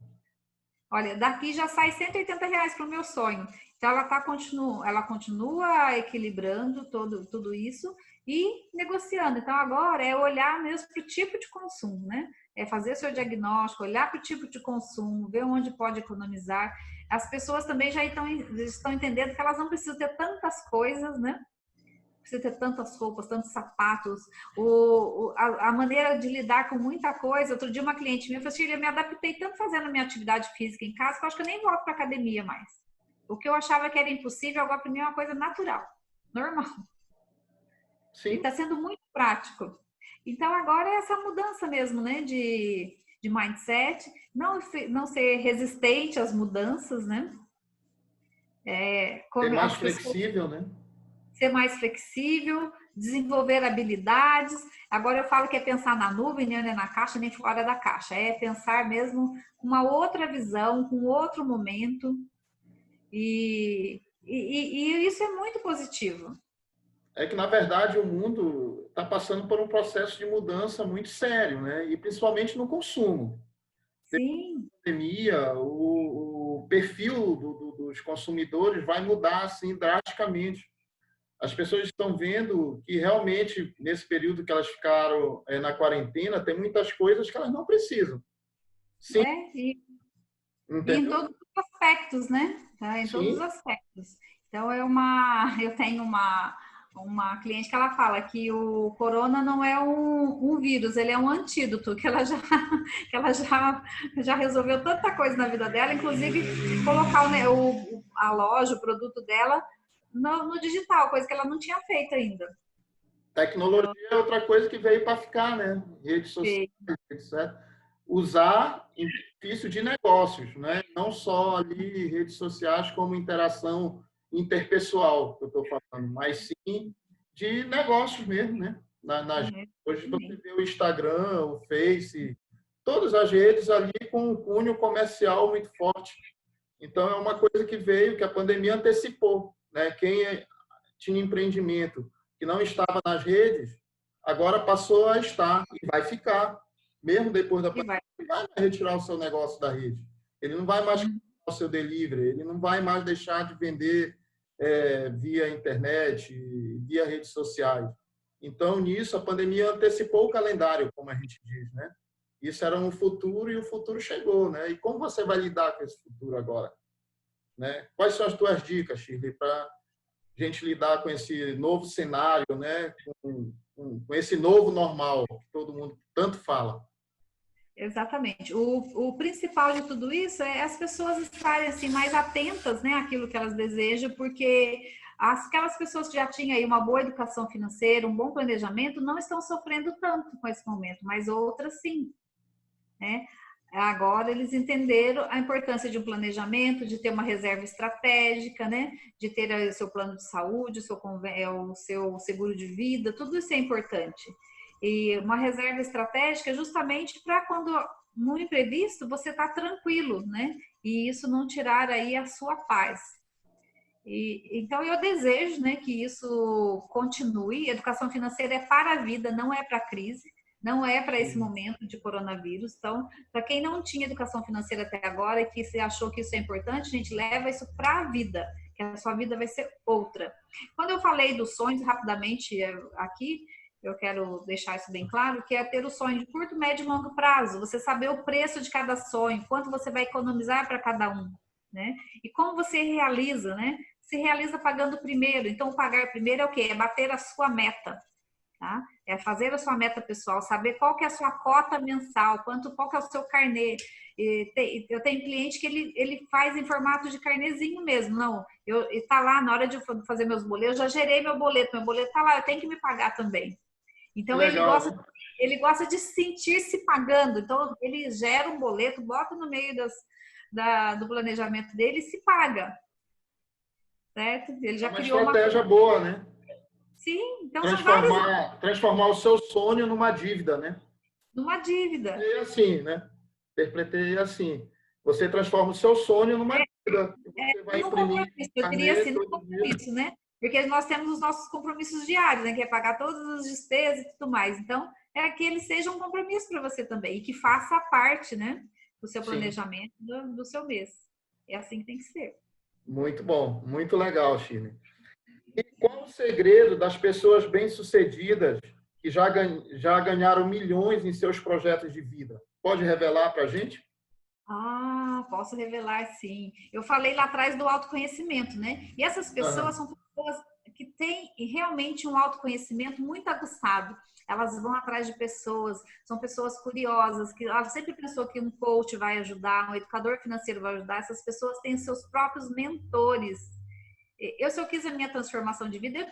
Olha, daqui já sai R$180 para o meu sonho. Então, ela continua equilibrando tudo isso e negociando. Então, agora é olhar mesmo para o tipo de consumo, né? É fazer seu diagnóstico, olhar para o tipo de consumo, ver onde pode economizar. As pessoas também já estão entendendo que elas não precisam ter tantas coisas, né? Precisa ter tantas roupas, tantos sapatos, a maneira de lidar com muita coisa. Outro dia uma cliente minha falou assim, eu me adaptei tanto fazendo a minha atividade física em casa que eu acho que eu nem volto para academia mais. O que eu achava que era impossível, agora para mim é uma coisa natural, normal. Sim. E está sendo muito prático. Então agora é essa mudança mesmo, né, de mindset, não ser resistente às mudanças, né? Ser mais flexível, né? Ser mais flexível, desenvolver habilidades. Agora eu falo que é pensar na nuvem, né, na caixa, nem fora da caixa. É pensar mesmo com uma outra visão, com outro momento. E isso é muito positivo. É que, na verdade, o mundo está passando por um processo de mudança muito sério, né? E principalmente no consumo. Sim. Na pandemia, o perfil dos consumidores vai mudar assim, drasticamente. As pessoas estão vendo que realmente, nesse período que elas ficaram na quarentena, tem muitas coisas que elas não precisam. Sim. E em todos os aspectos, né? Em todos os aspectos. Então, eu tenho uma cliente que ela fala que o corona não é um vírus, ele é um antídoto, que ela já resolveu tanta coisa na vida dela, inclusive colocar a loja, o produto dela no digital, coisa que ela não tinha feito ainda. Tecnologia é outra coisa que veio para ficar, né? Redes sociais, etc. Usar em benefício de negócios, né? Não só ali redes sociais como interação interpessoal, que eu estou falando, mas sim de negócios mesmo, né? Hoje você vê o Instagram, o Face, todas as redes ali com um cunho comercial muito forte. Então, é uma coisa que veio, que a pandemia antecipou, né? Quem tinha empreendimento que não estava nas redes, agora passou a estar e vai ficar, mesmo depois da E pandemia, vai. não vai mais retirar o seu negócio da rede. Ele não vai mais Uhum. o seu delivery, ele não vai mais deixar de vender via internet, via redes sociais. Então, nisso, a pandemia antecipou o calendário, como a gente diz, né? Isso era um futuro e o futuro chegou, né? E como você vai lidar com esse futuro agora? Né? Quais são as tuas dicas, Shirley, para a gente lidar com esse novo cenário, né? Com esse novo normal que todo mundo tanto fala? Exatamente. O principal de tudo isso é as pessoas estarem assim mais atentas, né, àquilo que elas desejam, porque aquelas pessoas que já tinham aí uma boa educação financeira, um bom planejamento, não estão sofrendo tanto com esse momento, mas outras sim, né? Agora eles entenderam a importância de um planejamento, de ter uma reserva estratégica, né? De ter o seu plano de saúde, o seu seguro de vida, tudo isso é importante. E uma reserva estratégica justamente para quando no imprevisto você está tranquilo, né? E isso não tirar aí a sua paz. Então eu desejo, né, que isso continue. Educação financeira é para a vida, não é para a crise, não é para esse momento de coronavírus. Então, para quem não tinha educação financeira até agora e que se achou que isso é importante, a gente leva isso para a vida, que a sua vida vai ser outra. Quando eu falei dos sonhos, rapidamente aqui, eu quero deixar isso bem claro, que é ter o sonho de curto, médio e longo prazo. Você saber o preço de cada sonho, quanto você vai economizar para cada um, né? E como você realiza, né? Se realiza pagando primeiro. Então, pagar primeiro é o quê? É bater a sua meta, tá? É fazer a sua meta pessoal, saber qual que é a sua cota mensal, qual que é o seu carnê. Eu tenho cliente que ele faz em formato de carnezinho mesmo. Não, tá lá na hora de fazer meus boletos, eu já gerei meu boleto tá lá, eu tenho que me pagar também. Então, Legal, né? ele gosta de sentir-se pagando. Então, ele gera um boleto, bota no meio do planejamento dele e se paga. Certo? Ele É já uma criou estratégia boa, né? Sim, então são várias Transformar o seu sonho numa dívida, né? numa dívida. É assim, né? Interpretei assim. Você transforma o seu sonho numa dívida. Você vai No imprimir compromisso, eu diria carnê assim, no todo dia. compromisso, né? Porque nós temos os nossos compromissos diários, né? Que é pagar todas as despesas e tudo mais. Então, é que ele seja um compromisso para você também e que faça parte, né? Do seu Sim, planejamento do seu mês. É assim que tem que ser. muito bom, muito legal, Chile. E qual o segredo das pessoas bem-sucedidas que já ganharam milhões em seus projetos de vida? Pode revelar para a gente? Ah, posso revelar, sim. Eu falei lá atrás do autoconhecimento, né? E essas pessoas Aham. são pessoas que têm realmente um autoconhecimento muito aguçado. Elas vão atrás de pessoas, são pessoas curiosas, que ela sempre pensou que um coach vai ajudar, um educador financeiro vai ajudar. Essas pessoas têm seus próprios mentores. Se eu quis a minha transformação de vida,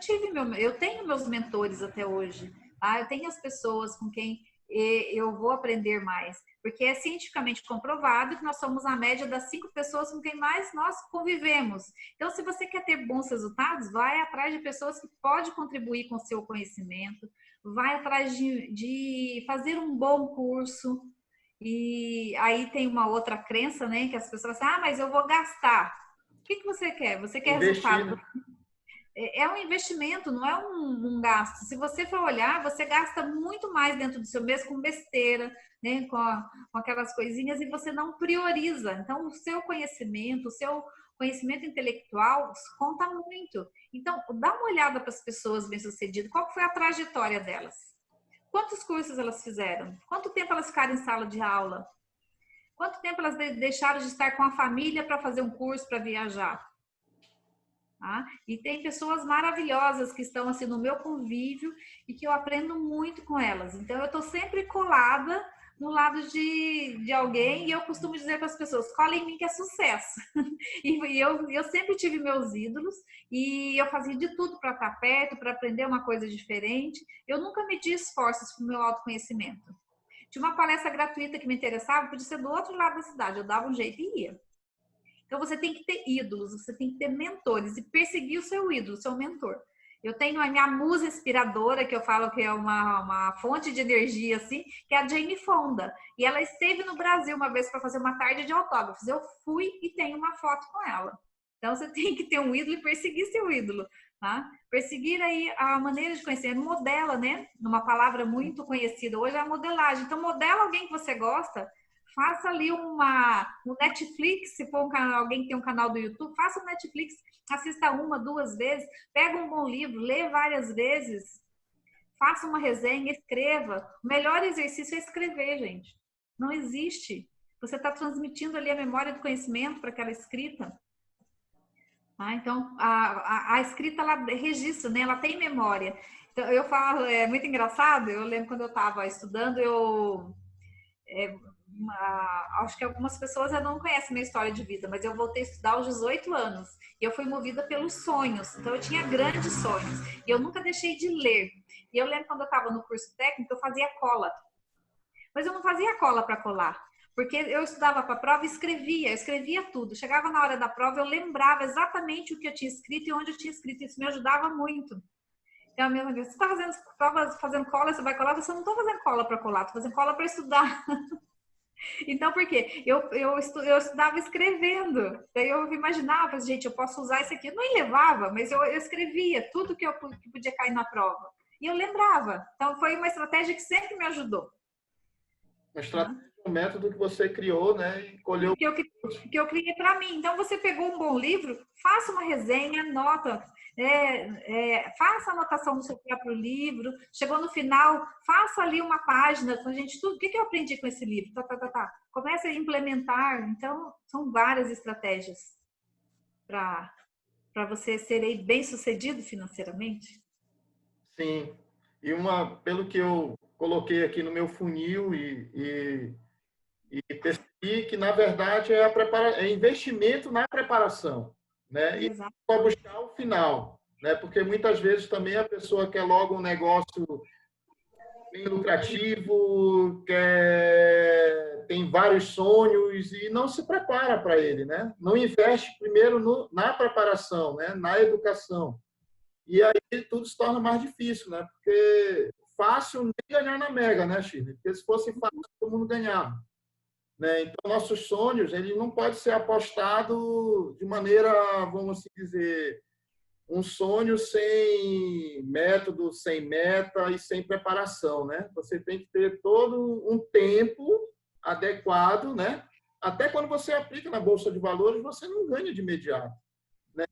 eu tenho meus mentores até hoje. Tá? Eu tenho as pessoas com quem eu vou aprender mais, porque é cientificamente comprovado que nós somos a média das 5 pessoas com quem mais nós convivemos. Então, se você quer ter bons resultados, vai atrás de pessoas que podem contribuir com o seu conhecimento, vai atrás de fazer um bom curso. E aí tem uma outra crença, né, que as pessoas falam, mas eu vou gastar. O que você quer? Você quer Investir, resultado? né? É um investimento, não é um gasto. Se você for olhar, você gasta muito mais dentro do seu mês com besteira, né? Com aquelas coisinhas e você não prioriza. Então, o seu conhecimento intelectual conta muito. Então, dá uma olhada para as pessoas bem-sucedidas. Qual foi a trajetória delas? Quantos cursos elas fizeram? Quanto tempo elas ficaram em sala de aula? Quanto tempo elas deixaram de estar com a família para fazer um curso, para viajar? Tá? E tem pessoas maravilhosas que estão assim no meu convívio e que eu aprendo muito com elas. Então eu estou sempre colada no lado de alguém e eu costumo dizer para as pessoas, cola em mim que é sucesso. E eu sempre tive meus ídolos e eu fazia de tudo para estar perto, para aprender uma coisa diferente. Eu nunca medi esforços para o meu autoconhecimento. Tinha uma palestra gratuita que me interessava, podia ser do outro lado da cidade, eu dava um jeito e ia. Então, você tem que ter ídolos, você tem que ter mentores e perseguir o seu ídolo, o seu mentor. Eu tenho a minha musa inspiradora, que eu falo que é uma fonte de energia, assim, que é a Jane Fonda. E ela esteve no Brasil uma vez para fazer uma tarde de autógrafos. Eu fui e tenho uma foto com ela. Então, você tem que ter um ídolo e perseguir seu ídolo, tá? Perseguir aí a maneira de conhecer, modela, né? Uma palavra muito conhecida hoje é a modelagem. Então, modela alguém que você gosta, faça ali um Netflix, se for alguém que tem um canal do YouTube, faça um Netflix, assista 1, 2 vezes, pega um bom livro, lê várias vezes, faça uma resenha, escreva. O melhor exercício é escrever, gente. Não existe. Você está transmitindo ali a memória do conhecimento para aquela escrita. Tá? Então, a escrita, ela registra, né? Ela tem memória. Então, eu falo, é muito engraçado, eu lembro quando eu estava estudando, acho que algumas pessoas não conhecem minha história de vida, mas eu voltei a estudar aos 18 anos. E eu fui movida pelos sonhos. Então, eu tinha grandes sonhos. E eu nunca deixei de ler. E eu lembro quando eu estava no curso técnico, eu fazia cola. Mas eu não fazia cola para colar. Porque eu estudava para a prova e eu escrevia tudo. Chegava na hora da prova, eu lembrava exatamente o que eu tinha escrito e onde eu tinha escrito. Isso me ajudava muito. Então, você está fazendo prova, fazendo cola, você vai colar, você não está fazendo cola para colar, estou fazendo cola para estudar. Então, por quê? Eu estudava escrevendo. Daí eu imaginava, gente, eu posso usar isso aqui. Eu não levava, mas eu escrevia tudo que podia cair na prova. E eu lembrava. Então, foi uma estratégia que sempre me ajudou. Uma estratégia, um método que você criou, né? E colheu. Que eu criei para mim. Então, você pegou um bom livro, faça uma resenha, anota. Faça anotação no seu próprio livro. Chegou no final, faça ali uma página com a gente tudo. O que eu aprendi com esse livro? Comece a implementar. Então, são várias estratégias para você ser aí bem-sucedido financeiramente. Sim. E pelo que eu coloquei aqui no meu funil e percebi que, na verdade, é investimento na preparação, né? E só buscar o final, né? Porque muitas vezes também a pessoa quer logo um negócio bem lucrativo, tem vários sonhos e não se prepara para ele, né? Não investe primeiro na preparação, né? Na educação. E aí tudo se torna mais difícil, né? Porque fácil nem ganhar na Mega, né, Shirley? Porque se fosse fácil, todo mundo ganhava. Né? Então, nossos sonhos, ele não pode ser apostado de maneira, vamos assim dizer, um sonho sem método, sem meta e sem preparação, né? Você tem que ter todo um tempo adequado, né? Até quando você aplica na Bolsa de Valores, você não ganha de imediato, né?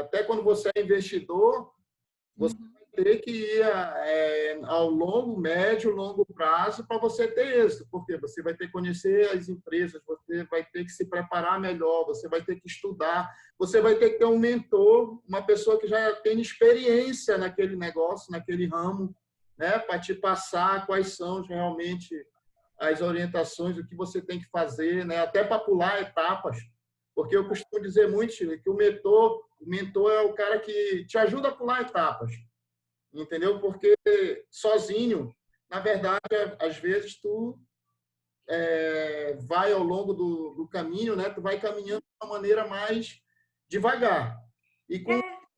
Até quando você é investidor, você vai ter que ir ao longo prazo para você ter êxito, porque você vai ter que conhecer as empresas, você vai ter que se preparar melhor, você vai ter que estudar, você vai ter que ter um mentor, uma pessoa que já tem experiência naquele negócio, naquele ramo, né, para te passar quais são realmente as orientações, o que você tem que fazer, né, até para pular etapas, porque eu costumo dizer muito, Chile, que o mentor é o cara que te ajuda a pular etapas. Entendeu? Porque sozinho, na verdade, às vezes tu vai ao longo do caminho, né? Tu vai caminhando de uma maneira mais devagar. E com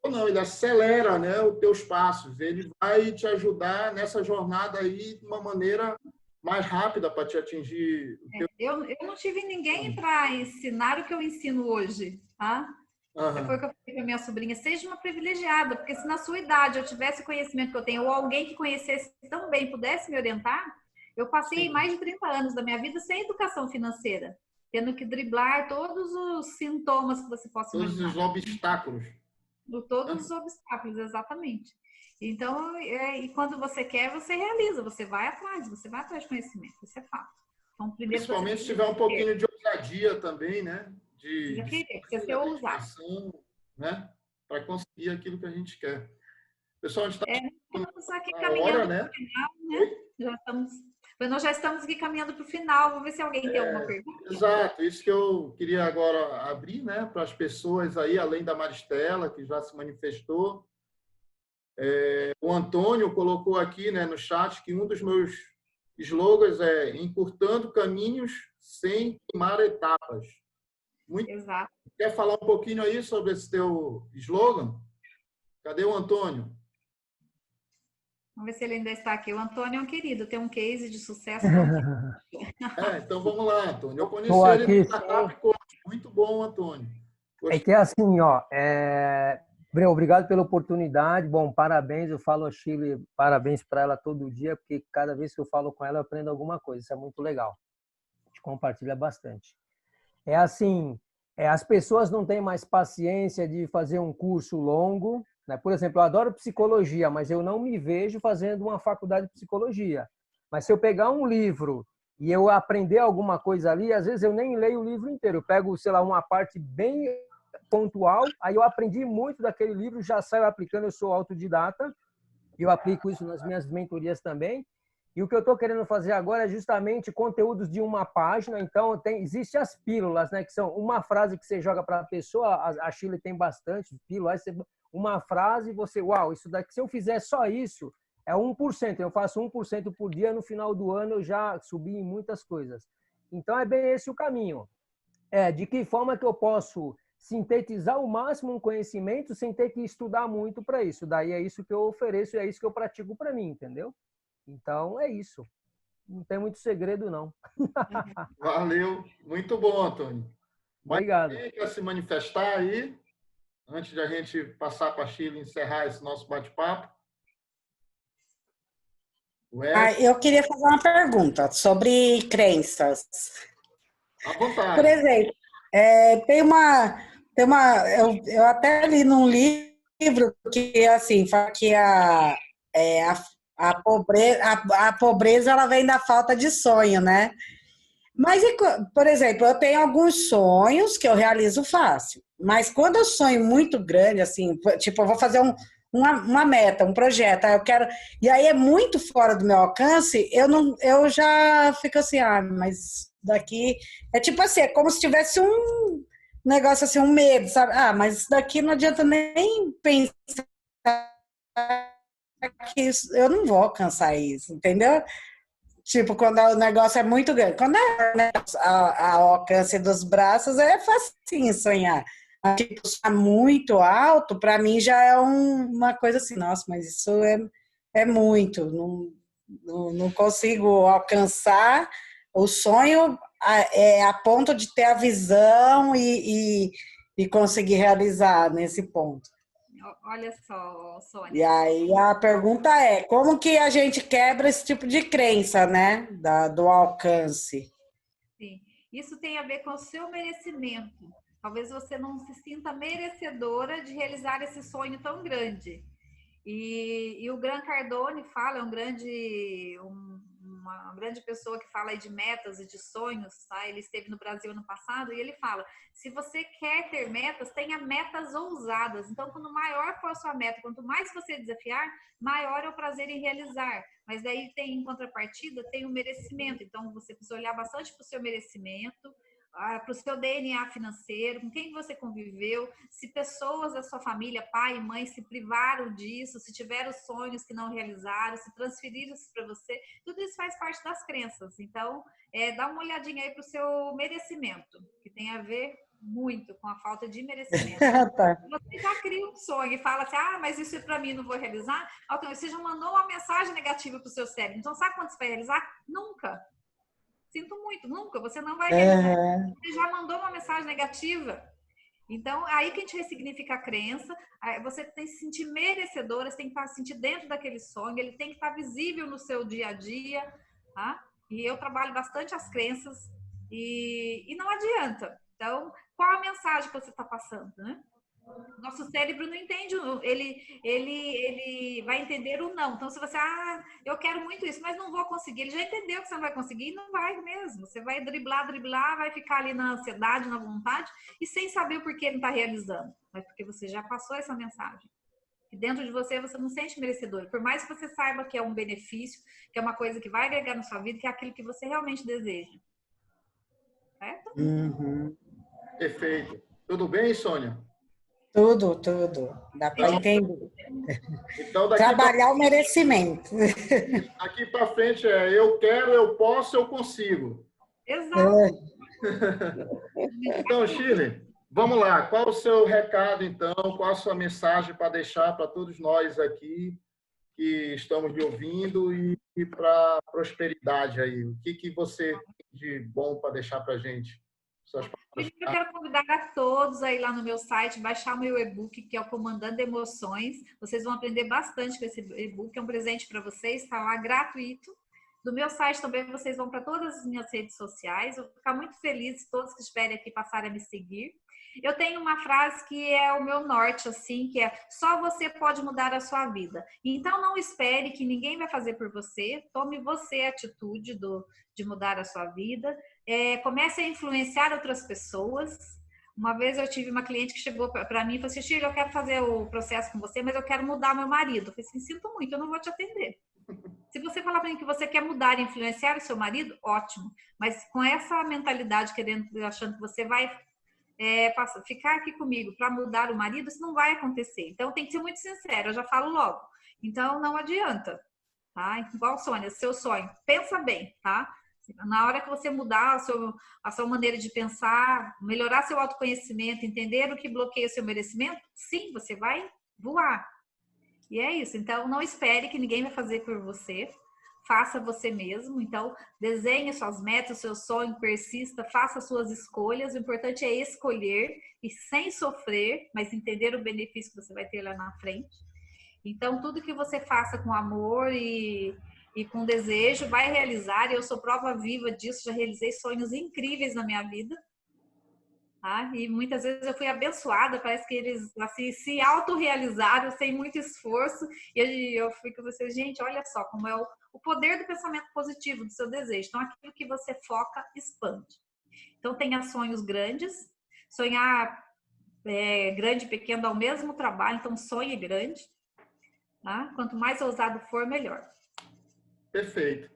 não, ele acelera, né, os teus passos. Ele vai te ajudar nessa jornada aí de uma maneira mais rápida para te atingir. Eu não tive ninguém para ensinar o que eu ensino hoje, tá? Foi o que eu falei para minha sobrinha, seja uma privilegiada, porque se na sua idade eu tivesse o conhecimento que eu tenho, ou alguém que conhecesse tão bem pudesse me orientar, eu passei mais de 30 anos da minha vida sem educação financeira, tendo que driblar todos os sintomas que você possa imaginar. Todos os obstáculos. Todos os obstáculos, exatamente. Então, e quando você quer, você realiza, você vai atrás de conhecimento, isso é fato. Então, primeiro principalmente se tiver um pouquinho de ousadia também, né? Você ousar, né? Para conseguir aquilo que a gente quer. Pessoal, a gente está aqui caminhando para o final, né? Nós já estamos aqui caminhando para o final. Vou ver se alguém tem alguma pergunta. Exato, isso que eu queria agora abrir, né? Para as pessoas aí, além da Maristela, que já se manifestou. O Antônio colocou aqui, né, no chat que um dos meus slogans é encurtando caminhos sem queimar etapas. Exato. Quer falar um pouquinho aí sobre esse teu slogan? Cadê o Antônio? Vamos ver se ele ainda está aqui. O Antônio é um querido, tem um case de sucesso. Então vamos lá, Antônio. Eu conheci ele no Startup Coach. Muito bom, Antônio. É que é assim, ó, Breno, obrigado pela oportunidade. Bom, parabéns, eu falo a Chile, parabéns para ela todo dia, porque cada vez que eu falo com ela eu aprendo alguma coisa, isso é muito legal. A gente compartilha bastante. É assim, as pessoas não têm mais paciência de fazer um curso longo, né? Por exemplo, eu adoro psicologia, mas eu não me vejo fazendo uma faculdade de psicologia. Mas se eu pegar um livro e eu aprender alguma coisa ali, às vezes eu nem leio o livro inteiro. Eu pego, sei lá, uma parte bem pontual, aí eu aprendi muito daquele livro, já saio aplicando, eu sou autodidata, e eu aplico isso nas minhas mentorias também. E o que eu estou querendo fazer agora é justamente conteúdos de uma página. Então, existe as pílulas, né? Que são uma frase que você joga para a pessoa. A Chile tem bastante pílulas. Uma frase, você, uau, isso daqui, se eu fizer só isso, é 1%. Eu faço 1% por dia, no final do ano eu já subi em muitas coisas. Então, é bem esse o caminho. De que forma que eu posso sintetizar o máximo um conhecimento sem ter que estudar muito para isso. Daí é isso que eu ofereço e é isso que eu pratico para mim, entendeu? Então, é isso. Não tem muito segredo, não. Valeu. Muito bom, Antônio. Obrigado. Mas quer se manifestar aí, antes de a gente passar para a Chile e encerrar esse nosso bate-papo? Eu queria fazer uma pergunta sobre crenças. À vontade. Por exemplo, eu até li num livro que assim fala que a pobreza ela vem da falta de sonho, né? Mas, por exemplo, eu tenho alguns sonhos que eu realizo fácil, mas quando eu sonho muito grande, assim, tipo, eu vou fazer uma meta, um projeto, eu quero, e aí é muito fora do meu alcance, eu já fico assim, mas daqui, é tipo assim, é como se tivesse um negócio assim, um medo, sabe? Mas isso daqui não adianta nem pensar que eu não vou alcançar isso, entendeu? Tipo, quando o negócio é muito grande. Quando é ao alcance dos braços, é facinho sonhar. Mas, tipo, está muito alto, para mim já é uma coisa assim, nossa, mas isso é muito. Não consigo alcançar o sonho a ponto de ter a visão e conseguir realizar nesse ponto. Olha só, Sônia. E aí a pergunta é, como que a gente quebra esse tipo de crença, né? Do alcance. Sim. Isso tem a ver com o seu merecimento. Talvez você não se sinta merecedora de realizar esse sonho tão grande. E o Grant Cardone fala, uma grande pessoa que fala aí de metas e de sonhos, tá? Ele esteve no Brasil ano passado e ele fala: se você quer ter metas, tenha metas ousadas. Então, quanto maior for a sua meta, quanto mais você desafiar, maior é o prazer em realizar. Mas daí tem, em contrapartida, tem o merecimento. Então, você precisa olhar bastante para o seu merecimento, para o seu DNA financeiro, com quem você conviveu, se pessoas da sua família, pai e mãe, se privaram disso, se tiveram sonhos que não realizaram, se transferiram isso para você, tudo isso faz parte das crenças. Então, dá uma olhadinha aí para o seu merecimento, que tem a ver muito com a falta de merecimento. Tá. Você já cria um sonho e fala assim, mas isso para mim não vou realizar, então você já mandou uma mensagem negativa para o seu cérebro. Então, sabe quando você vai realizar? Nunca. Sinto muito, nunca, você não vai realizar. Você já mandou uma mensagem negativa. Então, aí que a gente ressignifica a crença, você tem que se sentir merecedora, você tem que se sentir dentro daquele sonho, ele tem que estar visível no seu dia a dia, tá? E eu trabalho bastante as crenças e não adianta. Então, qual a mensagem que você está passando, né? Nosso cérebro não entende, ele vai entender o não. Então, se você, eu quero muito isso, mas não vou conseguir, ele já entendeu que você não vai conseguir e não vai mesmo. Você vai driblar, vai ficar ali na ansiedade, na vontade, e sem saber o porquê não está realizando. Mas porque você já passou essa mensagem. Que dentro de você não sente merecedor. Por mais que você saiba que é um benefício, que é uma coisa que vai agregar na sua vida, que é aquilo que você realmente deseja. Certo? Perfeito. Tudo bem, Sônia? Tudo. Dá para entender. Então, Trabalhar o merecimento. Daqui para frente eu quero, eu posso, eu consigo. Exato. Então, Chile, vamos lá. Qual o seu recado, então? Qual a sua mensagem para deixar para todos nós aqui que estamos lhe ouvindo e para a prosperidade aí? O que você tem de bom para deixar para a gente? Suas palavras. Primeiro, eu quero convidar a todos aí lá no meu site, baixar o meu e-book, que é o Comandando Emoções. Vocês vão aprender bastante com esse e-book, é um presente para vocês, está lá gratuito. Do meu site também vocês vão para todas as minhas redes sociais. Eu vou ficar muito feliz se todos que estiverem aqui passarem a me seguir. Eu tenho uma frase que é o meu norte, assim, que é: só você pode mudar a sua vida. Então não espere que ninguém vai fazer por você. Tome você a atitude de mudar a sua vida. Comece a influenciar outras pessoas. Uma vez eu tive uma cliente que chegou para mim e falou assim: Shirley, eu quero fazer o processo com você, mas eu quero mudar meu marido. Eu falei assim: sinto muito, eu não vou te atender. Se você falar para mim que você quer mudar e influenciar o seu marido, ótimo. Mas com essa mentalidade, achando que você vai ficar aqui comigo para mudar o marido, isso não vai acontecer. Então tem que ser muito sincero, eu já falo logo. Então não adianta, tá? Igual Sônia, seu sonho, pensa bem, tá? Na hora que você mudar a sua maneira de pensar, melhorar seu autoconhecimento, entender o que bloqueia o seu merecimento, sim, você vai voar. E é isso. Então, não espere que ninguém vai fazer por você. Faça você mesmo. Então, desenhe suas metas, seu sonho, persista, faça suas escolhas. O importante é escolher e sem sofrer, mas entender o benefício que você vai ter lá na frente. Então, tudo que você faça com amor e com desejo, vai realizar. Eu sou prova viva disso, já realizei sonhos incríveis na minha vida. Tá? E muitas vezes eu fui abençoada, parece que eles assim, se autorrealizaram sem muito esforço. E eu fico com você, gente, olha só como é o poder do pensamento positivo, do seu desejo. Então, aquilo que você foca, expande. Então, tenha sonhos grandes. Sonhar grande e pequeno dá o mesmo trabalho, então sonhe grande. Tá? Quanto mais ousado for, melhor. Perfeito.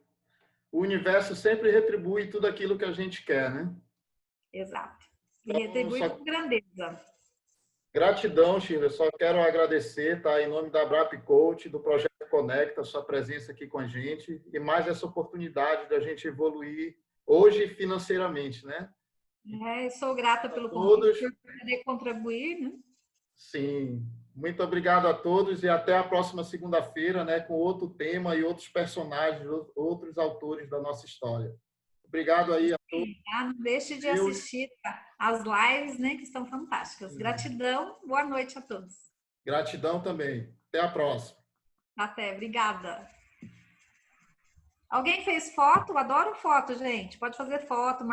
O universo sempre retribui tudo aquilo que a gente quer, né? Exato. E retribui com grandeza. Gratidão, Shirley. Eu só quero agradecer, tá? Em nome da Brap Coach, do Projeto Conecta, a sua presença aqui com a gente e mais essa oportunidade da gente evoluir hoje financeiramente, né? Eu sou grata pelo convite, por poder contribuir, né? Sim. Muito obrigado a todos e até a próxima segunda-feira, né, com outro tema e outros personagens, outros autores da nossa história. Obrigado aí a todos. Não deixe de assistir as lives, né, que estão fantásticas. Gratidão, boa noite a todos. Gratidão também. Até a próxima. Até, obrigada. Alguém fez foto? Adoro foto, gente. Pode fazer foto,